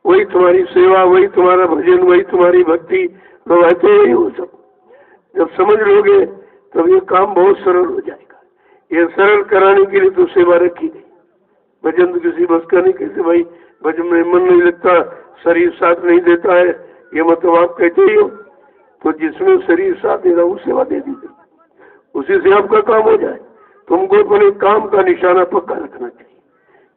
वही तुम्हारी सेवा, वही तुम्हारा भजन, वही तुम्हारी भक्ति, तो वही हो सब। जब समझ लोगे तब ये काम बहुत सरल हो जाएगा। ये सरल कराने के लिए तो सेवा रखी गई। भजन तो किसी बस का नहीं, कैसे भाई भजन में मन नहीं लगता, शरीर साथ नहीं देता है, ये मतलब आप कहते ही हो। तो जिसमें शरीर साथ दे रहा वो सेवा दे दीजिए, उसी से आपका काम हो जाए। तुमको अपने काम का निशाना पक्का रखना चाहिए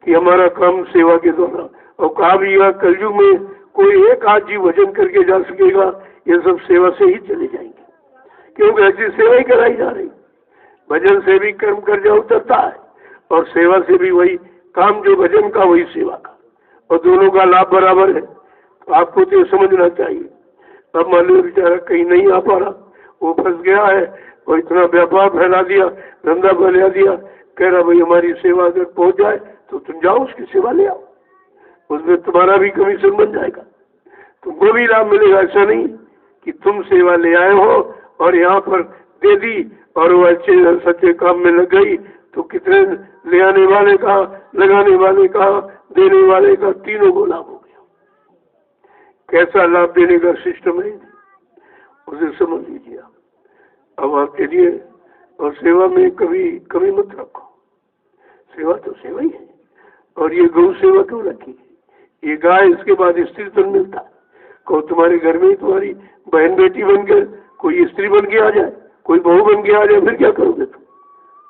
कि हमारा काम सेवा के द्वारा। और कहा भी यह कलयुग में कोई एक आध जी भजन करके जा सकेगा, ये सब सेवा से ही चले जाएंगे, क्योंकि ऐसी सेवा ही कराई जा रही। भजन से भी कर्म कर जाओ उतरता है, और सेवा से भी वही काम जो भजन का वही सेवा का, और दोनों का लाभ बराबर है। तो आपको तो समझना चाहिए। अब मान लो बेचारा कहीं नहीं आ पा रहा, वो फंस गया है और इतना व्यापार फैला दिया, धंधा फैला दिया, कह रहा भाई हमारी सेवा अगर पहुंच जाए तो तुम जाओ उसकी सेवा ले आओ, उसमें तुम्हारा भी कमीशन बन जाएगा, तुमको भी लाभ मिलेगा। ऐसा नहीं कि तुम सेवा ले आए हो और यहाँ पर दे दी और वो अच्छे सच्चे काम में लग गई, तो कितने ले आने वाले का, लगाने वाले का, देने वाले का, तीनों को लाभ हो गया। कैसा लाभ देने का सिस्टम है उसे समझ लीजिए। अब आपके लिए और सेवा में कभी कभी मत रखो। सेवा तो सेवा ही है। और ये गौ सेवा क्यों रखी है? ये गाय, इसके बाद स्त्री तन मिलता है। को तुम्हारे घर में तुम्हारी बहन बेटी बन कर कोई स्त्री बन के आ जाए, कोई बहू बन के आ जाए, फिर क्या करोगे तुम?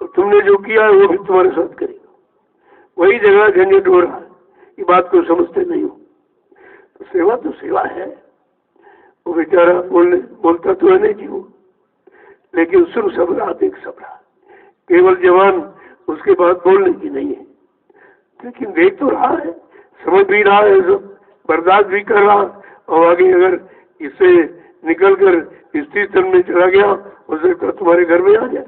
और तुमने जो किया है वो भी तुम्हारे साथ करेगा। वही जगह झंझट हो रहा है, ये बात को समझते नहीं हो। तो सेवा तो सेवा है। वो बेचारा बोलता तो है नहीं जी वो, लेकिन सुन सबरा देख सबरा, केवल जवान उसके बाद बोलने की नहीं है, लेकिन देख तो रहा है, समझ भी रहा है, सब बर्दाश्त भी कर रहा। और आगे अगर इससे निकल कर स्त्री तन में चला गया, हो सकता तुम्हारे घर में आ जाए,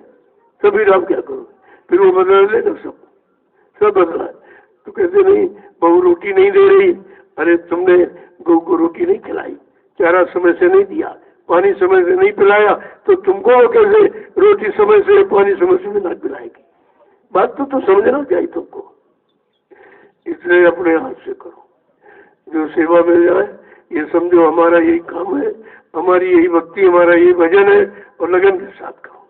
तभी आप क्या करो? फिर वो बदला लेगा, सब बदला। तो कहते नहीं बहू रोटी नहीं दे रही, अरे तुमने गौ को रोटी नहीं खिलाई, चारा समय से नहीं दिया, पानी समय से नहीं पिलाया, तो तुमको कैसे रोटी समय से पानी समय से ना पिलाएगी? बात तो समझना चाहिए तुमको। इसलिए अपने हाथ से करो, जो सेवा मिल जाए ये समझो हमारा यही काम है, हमारी यही भक्ति, हमारा यही भजन है, और लगन के साथ करो।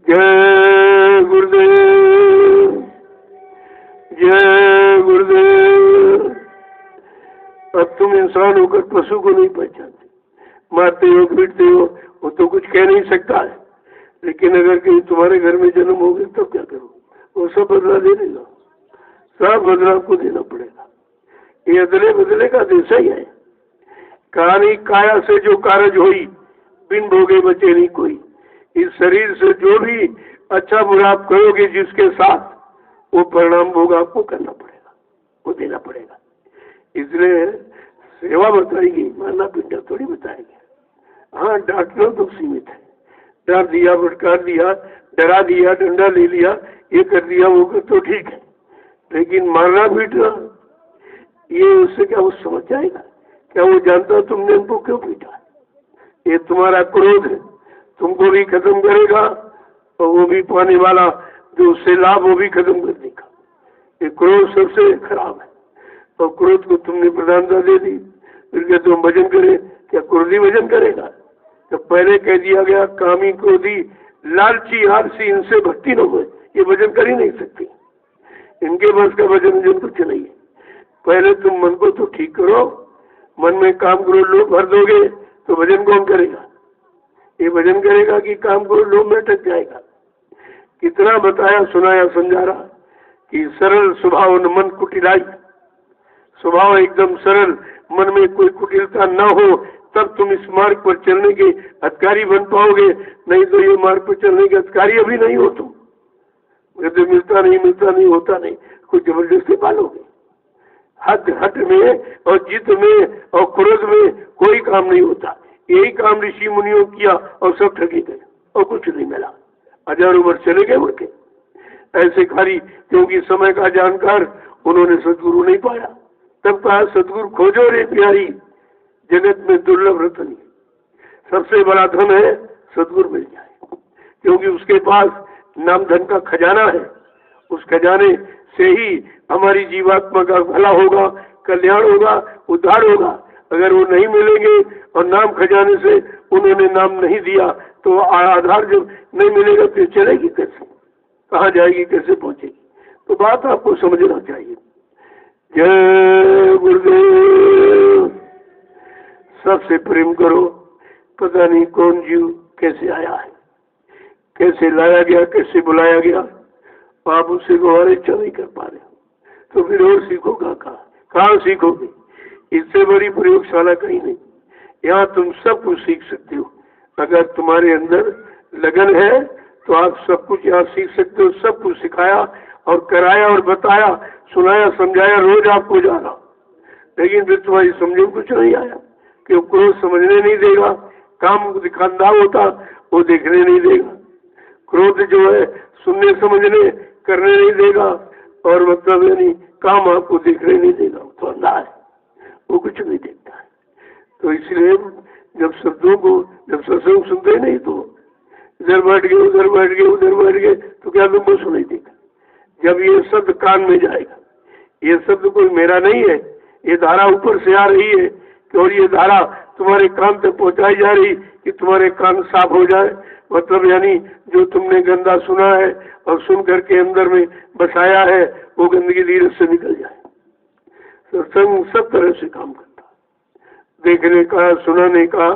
जय गुरुदेव, जय गुरुदेव। अब तुम इंसान होकर पशु को नहीं पहचानते, मारते हो, पीटते हो, वो तो कुछ कह नहीं सकता है। लेकिन अगर कहीं तुम्हारे घर में जन्म हो गया तब क्या करो? वो सब बदला दे देगा, सब बदला आपको देना पड़ेगा। ये अदले बदले का देश ही है। कहानी काया से जो कारज हुई, बिन भोगे बचे नहीं कोई। इस शरीर से जो भी अच्छा बुरा आप करोगे जिसके साथ, वो परिणाम भोग आपको करना पड़ेगा, वो देना पड़ेगा। इसलिए सेवा बताएगी, मारना पीटना थोड़ी बताएगी। हाँ, डांटना तो सीमित है, डांट दिया, फटकार दिया, डरा दिया, डंडा ले लिया, ये कर दिया, वो कर, तो ठीक है। लेकिन मारना पीटना, ये उससे क्या वो समझ जाएगा? क्या वो जानता तुमने उनको क्यों पीटा? ये तुम्हारा क्रोध तुमको भी खत्म करेगा और वो भी पाने वाला जो उससे लाभ वो भी खत्म कर देगा। ये क्रोध सबसे खराब है और क्रोध को तुमने प्रधानता दे दी। फिर क्या तुम भजन करे? क्या क्रोधी भजन करेगा? तो पहले कह दिया गया कामी क्रोधी लालची आलसी इनसे भक्ति न हो, ये भजन कर ही नहीं सकती। इनके बस का भजन जो कुछ नहीं है। पहले तुम मन को तो ठीक करो, मन में काम क्रोध लोभ भर दोगे तो भजन कौन करेगा? ये भजन करेगा कि काम क्रोध लोभ में अटक जाएगा। कितना बताया सुनाया समझा रहा कि सरल स्वभाव न मन कुटिलाई। स्वभाव एकदम सरल, मन में कोई कुटिलता न हो, तब तुम इस मार्ग पर चलने के अधिकारी बन पाओगे। नहीं तो ये मार्ग पर चलने के अधिकारी अभी नहीं हो तुम। कहते मिलता नहीं होता नहीं, कुछ जबरदस्ती पालोगे। हट में और जिद में और क्रोध में कोई काम नहीं होता। यही काम ऋषि मुनियों किया और सब ठगी गए और कुछ नहीं मिला। हजारों वर्ष चले गए उनके ऐसे खाली, क्योंकि समय का जानकार उन्होंने सदगुरु नहीं पाया। तब कहा सदगुरु खोजो रे प्यारी, जगत में दुर्लभ रतन, सबसे बड़ा धन है सदगुरु मिल जाए, क्योंकि उसके पास नाम धन का खजाना है। उस खजाने से ही हमारी जीवात्मा का भला होगा, कल्याण होगा, उद्धार होगा। अगर वो नहीं मिलेंगे और नाम खजाने से उन्होंने नाम नहीं दिया तो आधार जब नहीं मिलेगा तो चलेगी कैसे, कहाँ जाएगी, कैसे पहुंचेगी? तो बात आपको समझना चाहिए। जय गुरुदेव। सबसे प्रेम करो। पता नहीं कौन जीव कैसे आया है, कैसे लाया गया, कैसे बुलाया गया, आप उससे गौर इच्छा नहीं कर पा रहे हो तो फिर और सीखोगा कहाँ सीखोगे? इससे बड़ी प्रयोगशाला कहीं नहीं। यहाँ तुम सब कुछ सीख सकते हो। अगर तुम्हारे अंदर लगन है तो आप सब कुछ यहाँ सीख सकते हो। सब कुछ सिखाया और कराया और बताया, सुनाया, समझाया, रोज आपको जाना। लेकिन फिर तुम्हारी समझ में कुछ नहीं आया, क्योंकि क्रोध समझने नहीं देगा, काम दिखानदार होता वो देखने नहीं देगा, क्रोध जो है सुनने समझने करने नहीं देगा, और मतलब यानी काम आपको देखने नहीं देगा, तो अंधा है, वो कुछ नहीं देखता है। तो इसलिए जब शब्दों को जब सत्संग सुनते नहीं तो इधर बैठ गए उधर बैठ गए उधर बैठ गए तो क्या तुमको सुनाई देगा? जब ये शब्द कान में जाएगा, ये शब्द कोई मेरा नहीं है, ये धारा ऊपर से आ रही है और ये धारा तुम्हारे कान तक पहुंचाई जा रही कि तुम्हारे कान साफ हो जाए। मतलब यानी जो तुमने गंदा सुना है और सुन करके अंदर में बसाया है वो गंदगी धीरे से निकल जाए। सत्संग सब तरह से काम करता, देखने का, सुनाने का,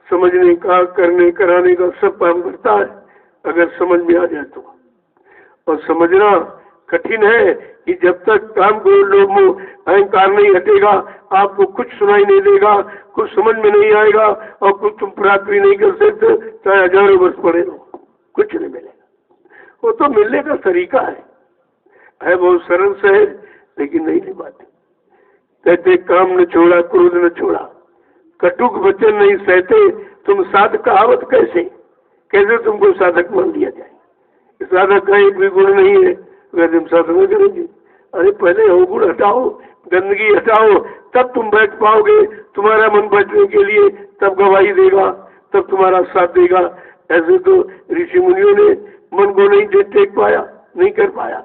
समझने का, करने कराने का सब काम करता है, अगर समझ में आ जाए तो। और समझना कठिन है कि जब तक काम को लोभ मोह अहंकार नहीं हटेगा आपको कुछ सुनाई नहीं देगा, कुछ समझ में नहीं आएगा और कुछ तुम प्राप्त भी नहीं कर सकते, चाहे हजारों वर्ष पड़े रहो, कुछ नहीं मिलेगा। वो तो मिलने का तरीका है बहुत सरल सहज, लेकिन नहीं निभाते। कहते काम न छोड़ा क्रोध न छोड़ा, कटुक वचन नहीं सहते, तुम साधक कहावत कैसे तुमको साधक मान लिया जाए? साधक का एक भी गुण नहीं है, अगर तुम साधना करेंगे। अरे पहले वो गुण हटाओ, गंदगी हटाओ, तब तुम बैठ पाओगे। तुम्हारा मन बैठने के लिए तब गवाही देगा, तब तुम्हारा साथ देगा। ऐसे तो ऋषि मुनियों ने मन को नहीं टेक पाया, नहीं कर पाया,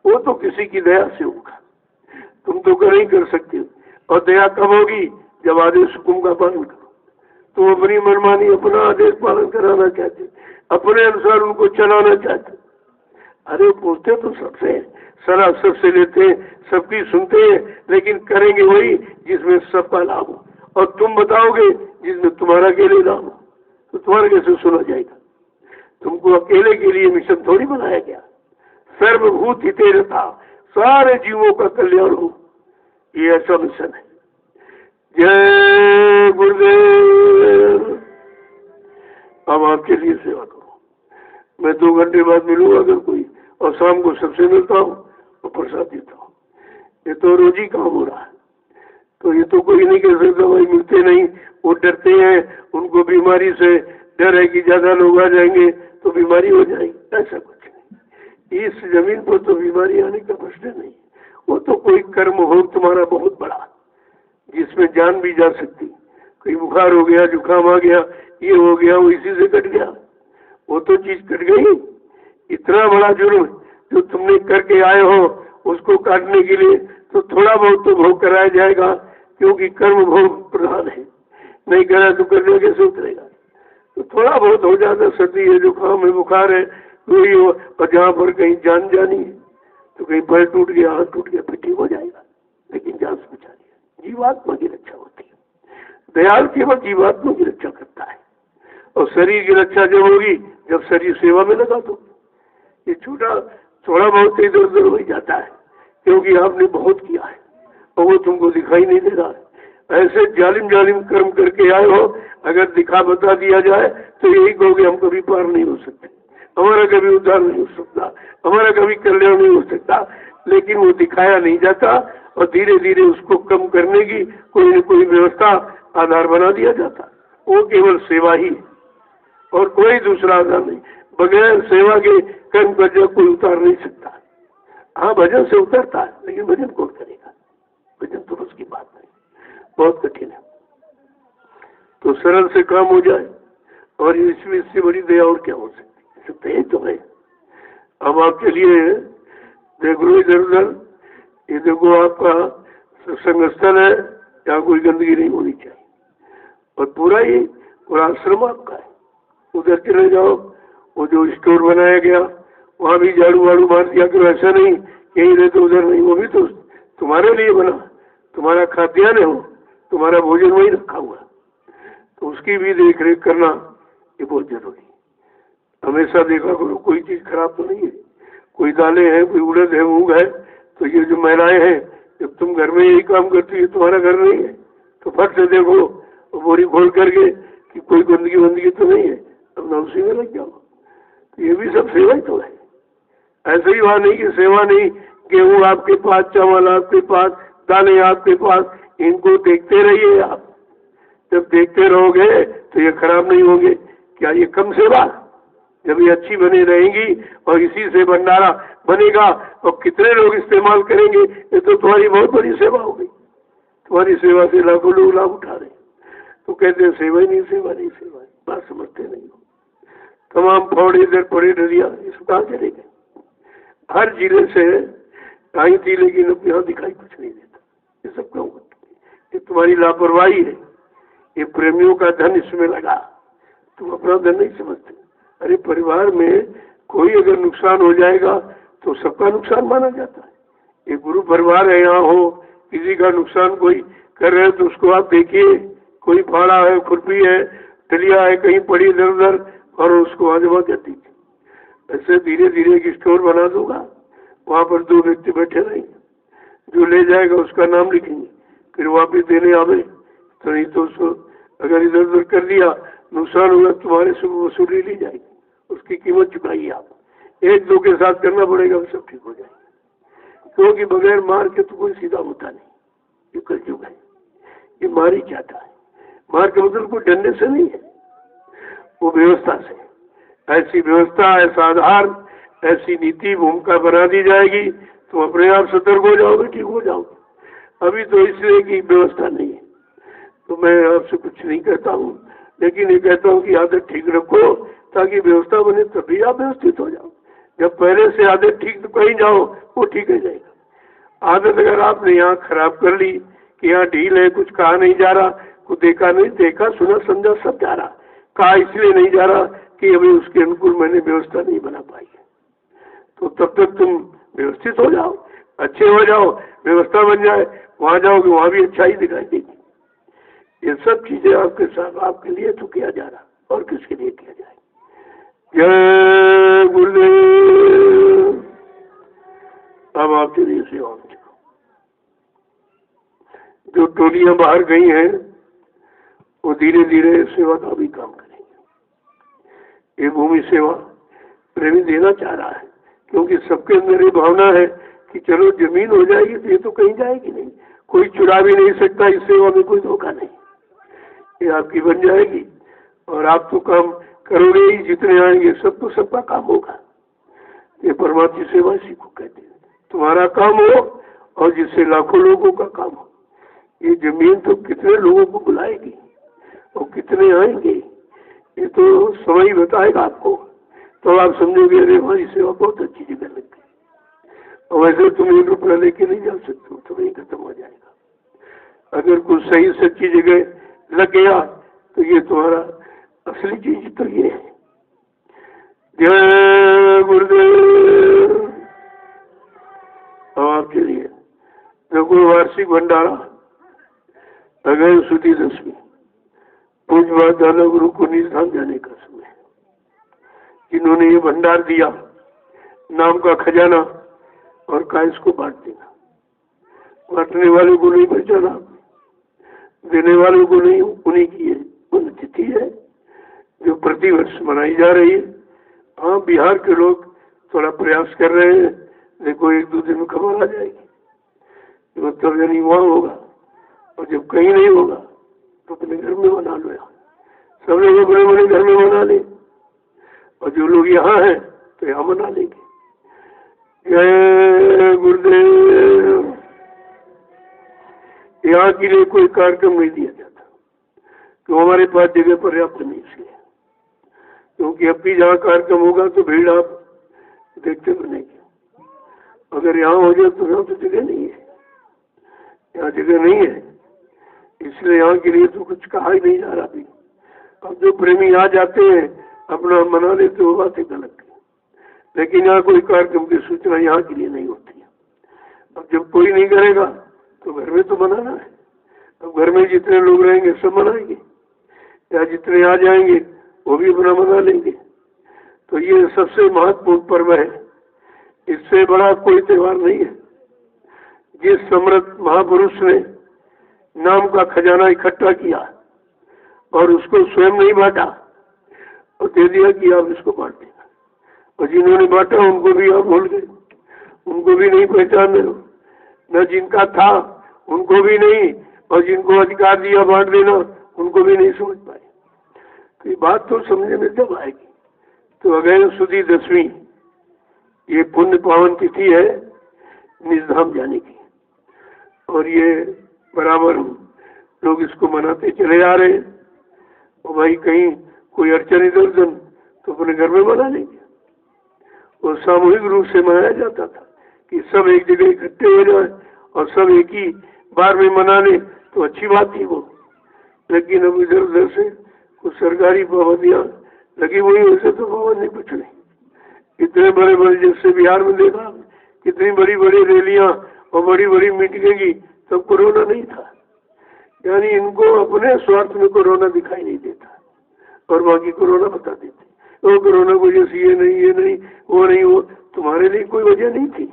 वो तो किसी की दया से होगा, तुम तो कर ही कर सकते हो। और दया कब होगी? जब आदेश हुक्म का पालन करो। तुम अपनी मनमानी अपना आदेश पालन कराना चाहते, अपने अनुसार उनको चलाना चाहते। अरे पूछते तो सबसे, सलाह सबसे लेते हैं, सबकी सुनते हैं, लेकिन करेंगे वही जिसमें सबका लाभ हो, और तुम बताओगे जिसमें तुम्हारा अकेले लाभ हो, तो तुम्हारा कैसे सुना जाएगा? तुमको अकेले के लिए मिशन थोड़ी बनाया गया। सर्वभूत हिते रता, सारे जीवों का कल्याण हो, ये ऐसा मिशन है। जय गुरुदेव। अब आपके लिए सेवा करो। मैं 2 घंटे बाद मिलूंगा अगर कोई, और शाम को सबसे मिलता हूँ और प्रसाद देता हूँ। ये तो रोज ही काम हो रहा है, तो ये तो कोई नहीं कह सकता भाई मिलते नहीं, वो डरते हैं, उनको बीमारी से डर है कि ज्यादा लोग आ जाएंगे तो बीमारी हो जाएगी। ऐसा कुछ नहीं, इस जमीन पर तो बीमारी आने का प्रश्न नहीं। वो तो कोई कर्म हो तुम्हारा बहुत बड़ा, जिसमें जान भी जा सकती। कोई बुखार हो गया, जुकाम आ गया, ये हो गया, वो इसी से कट गया, वो तो चीज कट गई। इतना बड़ा जुर्म जो तुमने करके आए हो उसको काटने के लिए तो थोड़ा बहुत तो भोग कराया जाएगा, क्योंकि कर्म भोग प्रधान है, नहीं करा तो करने कैसे उतरेगा। तो थोड़ा बहुत हो जाता, सर्दी है, जुकाम है, बुखार है, वही हो, और जहाँ पर कहीं जान जानी है तो कहीं पैर टूट गया, हाथ टूट गया, फिर ठीक हो जाएगा, लेकिन जान से बचा दिया। जीवात्मा की रक्षा होती है, दयाल केवल जीवात्मा की रक्षा करता है। और शरीर की रक्षा जब होगी जब शरीर सेवा में लगा दो। ये छोटा थोड़ा बहुत इधर उधर हो जाता है, क्योंकि आपने बहुत किया है और वो तुमको दिखाई नहीं दे रहा है। ऐसे जालिम जालिम कर्म करके आए हो, अगर दिखा बता दिया जाए तो यही कहोगे हम कभी पार नहीं हो सकते, हमारा कभी उद्धार नहीं हो सकता, हमारा कभी कल्याण नहीं हो सकता। लेकिन वो दिखाया नहीं जाता और धीरे धीरे उसको कम करने की कोई न कोई व्यवस्था आधार बना दिया जाता। वो केवल सेवा ही और कोई दूसरा आधार नहीं। बगैर सेवा के कर्म कर्जा कोई उतार नहीं सकता। हाँ, भजन से उतरता है, लेकिन भजन कौन करेगा? भजन तो उसकी बात नहीं, बहुत कठिन है। तो सरल से काम हो जाए, और इसमें इससे बड़ी दया और क्या हो सकती है? तो है। अब आपके लिए देख लो इधर उधर, ये देखो आपका सत्संग स्थल है, यहाँ कोई गंदगी नहीं होनी चाहिए, और पूरा आश्रम आपका है। उधर चले जाओ, वो जो स्टोर बनाया गया वहाँ भी झाड़ू वाड़ू मार दिया करो। ऐसा नहीं यहीं रहते उधर नहीं, वो भी तो तुम्हारे लिए बना, तुम्हारा खाद्यान्न हो, तुम्हारा भोजन वही रखा हुआ, तो उसकी भी देख रेख करना ये बहुत जरूरी। हमेशा देखा करो कोई चीज खराब तो नहीं है, कोई दालें हैं, कोई उड़द है, मूंग है, तो ये जो महिलाएं हैं, जब तुम घर में यही काम करती है, तुम्हारा घर नहीं है, तो फट से देखो बोरी खोल करके कि कोई गंदगी वंदगी तो नहीं है, अपना उसी में लग जाओ। तो ये भी सब सेवा ही तो है। ऐसे ही वहाँ नहीं कि सेवा नहीं, गेहूँ आपके पास, चावल आपके पास, दालें आपके पास, इनको देखते रहिए आप। जब देखते रहोगे तो ये खराब नहीं होंगे। क्या ये कम सेवा? जब ये अच्छी बनी रहेंगी और इसी से भंडारा बनेगा और कितने लोग इस्तेमाल करेंगे, ये तो तुम्हारी बहुत बड़ी सेवा होगी। तुम्हारी सेवा से लाखों लोग लाभ उठा रहे, तो कहते हैं सेवा ही नहीं, सेवा नहीं, सेवा नहीं। बात समझते नहीं हो। तमाम फौड़े इधर पड़े डरिया, इस कहाँ चले गए? हर जिले से आई थी, लेकिन अब यहाँ दिखाई कुछ नहीं देता। ये सब क्यों? ये तुम्हारी लापरवाही है। ये प्रेमियों का धन इसमें लगा, तुम अपना धन नहीं समझते। अरे परिवार में कोई अगर नुकसान हो जाएगा तो सबका नुकसान माना जाता है। ये गुरु परिवार है, यहाँ हो, किसी का नुकसान कोई कर रहे हो तो उसको आप देखिए, कोई फाड़ा है, खुरपी है, टलिया है कहीं पड़ी इधर उधर, और उसको आजमा कर दीजिए। ऐसे धीरे धीरे एक स्टोर बना दूंगा, वहाँ पर 2 व्यक्ति बैठे रहेंगे, जो ले जाएगा उसका नाम लिखेंगे, फिर वापिस देने आवे। तो नहीं तो उसको अगर इधर उधर कर दिया, नुकसान हुआ, तुम्हारे से वसूली ली जाएगी, उसकी कीमत चुकाइए आप। 1-2 के साथ करना पड़ेगा, सब ठीक हो जाएगा। क्योंकि बगैर मार के तो कोई सीधा होता नहीं। ये कलयुग है, ये मार ही चाहता है। मार के मतलब कोई डरने से नहीं है, वो व्यवस्था से। ऐसी व्यवस्था, ऐसा आधार, ऐसी नीति भूमिका बना दी जाएगी, तो अपने आप सतर्क हो जाओगे, ठीक हो जाओगे। अभी तो इसलिए की व्यवस्था नहीं है, तो मैं आपसे कुछ नहीं कहता हूँ, लेकिन ये कहता हूँ कि आदत ठीक रखो, ताकि व्यवस्था बने, तभी आप व्यवस्थित हो जाओ। जब पहले से आदत ठीक तो कहीं जाओ, वो ठीक हो जाएगा। आदत अगर आपने यहाँ खराब कर ली कि यहाँ ढील है, कुछ कहा नहीं जा रहा, कुछ देखा नहीं, देखा सुना समझा सब जा रहा, कहा इसलिए नहीं जा रहा कि अभी उसके अनुकूल मैंने व्यवस्था नहीं बना पाई है, तो तब तक तुम व्यवस्थित हो जाओ, अच्छे हो जाओ, व्यवस्था बन जाए, वहाँ जाओगे वहाँ भी अच्छा ही दिखाई देगी। ये सब चीजें आपके साथ, आपके लिए तो किया जा रहा, और किसके लिए किया जाए। जय गुरुदेव। अब आपके लिए सेवा में जो टोलियां बाहर गई हैं, वो धीरे धीरे सेवा का भी काम करेंगे। ये भूमि सेवा प्रेमी देना चाह रहा है, क्योंकि सबके अंदर ये भावना है कि चलो जमीन हो जाएगी तो ये तो कहीं जाएगी नहीं, कोई चुरा भी नहीं सकता, इस सेवा में कोई धोखा नहीं, ये आपकी बन जाएगी और आप तो काम करोगे ही, जितने आएंगे सब तो सबका काम होगा। ये परमात्मा सेवा इसी को कहते हैं, तुम्हारा काम हो और जिससे लाखों लोगों का काम हो। ये जमीन तो कितने लोगों को बुलाएगी और कितने आएंगे, ये तो समय ही बताएगा आपको, तो आप समझोगे अरे हमारी सेवा बहुत अच्छी जगह लग गई। और वैसे तुम 1 रुपया लेके नहीं जा सकते, तो वही खत्म हो जाएगा। अगर कुछ सही सच्ची जगह लग गया तो ये तुम्हारा असली चीज तो ये है। जय गुरुदेव। अब आपके लिए देखो वार्षिक भंडारा अगले सुधी 10वीं पूज्य दादा गुरु को निधान जाने का समय है। जिन्होंने ये भंडार दिया नाम का खजाना और का इसको बांट देना। बांटने वाले को नहीं पहचाना, देने वालों को नहीं, उन्हीं की है पुण्यतिथि है जो प्रतिवर्ष मनाई जा रही है। हाँ, बिहार के लोग थोड़ा प्रयास कर रहे हैं, देखो 1-2 दिन में खबर आ जाएगी, मतलब यानी वहाँ होगा। और जब कहीं नहीं होगा तो अपने घर में मना लो। यहाँ सब लोग अपने बड़े घर में मना ले, और जो लोग यहाँ हैं तो यहाँ मना लेंगे। जय गुरुदेव। यहाँ के लिए कोई कार्यक्रम नहीं दिया जाता तो हमारे पास जगह पर्याप्त नहीं, इसलिए क्योंकि अब भी जहाँ कार्यक्रम होगा तो भीड़ आप देखते बनेगी। अगर यहाँ हो जाए तो यहाँ तो जगह नहीं है, यहाँ जगह नहीं है, इसलिए यहाँ के लिए तो कुछ कहा ही नहीं जा रहा भी। अब जो प्रेमी आ जाते हैं अपना मना लेते हो, बातें गलत है। लेकिन यहाँ कोई कार्यक्रम की सूचना यहाँ के लिए नहीं होती है। अब जब कोई नहीं करेगा तो घर में तो मनाना है। अब घर में जितने लोग रहेंगे सब मनाएंगे, या जितने आ जाएंगे वो भी अपना मना लेंगे। तो ये सबसे महत्वपूर्ण पर्व है, इससे बड़ा कोई त्योहार नहीं है। जिस समर्थ महापुरुष ने नाम का खजाना इकट्ठा किया और उसको स्वयं नहीं बांटा और दे दिया कि आप इसको बांट देना, और जिन्होंने बांटा उनको भी आप भूल गए, उनको भी नहीं पहचान रहे हो, न जिनका था उनको भी नहीं, और जिनको अधिकार दिया बांट देना उनको भी नहीं समझ पाए। तो ये बात तो समझने में जब आएगी। तो अगले सुधी 10वीं ये पुण्य पावन तिथि है निजधाम जाने की, और ये बराबर हम लोग इसको मनाते चले जा रहे हैं। और भाई कहीं कोई अड़चन इधर उधर तो अपने घर में मना लेंगे। और सामूहिक रूप से मनाया जाता था कि सब एक जगह इकट्ठे हो जाए और सब एक ही बार में मना ले तो अच्छी बात थी वो। लेकिन अब इधर उधर से कुछ सरकारी पाबंदियां लगी हुई, वैसे तो पाबंदी कुछ नहीं। इतने बड़े बड़े जैसे बिहार में देखा कितनी बड़ी बड़ी रैलियां और बड़ी बड़ी मीटिंगें की, तब कोरोना नहीं था। यानी इनको अपने स्वार्थ में कोरोना दिखाई नहीं देता और बाकी कोरोना बता देते, वो कोरोना की वजह से ये नहीं वो नहीं, वो तुम्हारे लिए कोई वजह नहीं थी।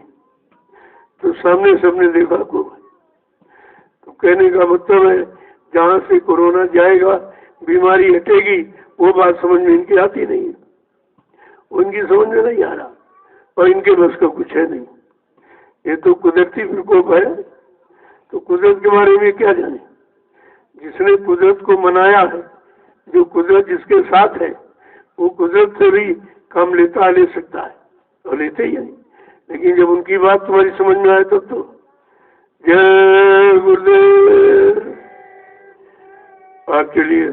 तो सामने सबने देखा को। तो कहने का मतलब है जहाँ से कोरोना जाएगा बीमारी हटेगी, वो बात समझ में इनकी आती नहीं है, उनकी समझ में नहीं आ रहा, और इनके बस का कुछ है नहीं। ये तो कुदरती प्रकोप है, तो कुदरत के बारे में क्या जाने। जिसने कुदरत को मनाया है, जो कुदरत जिसके साथ है, वो कुदरत से भी काम ले सकता है, और लेते ही नहीं। लेकिन जब उनकी बात तुम्हारी समझ में आए तब तो जय गुरुदेव। आपके लिए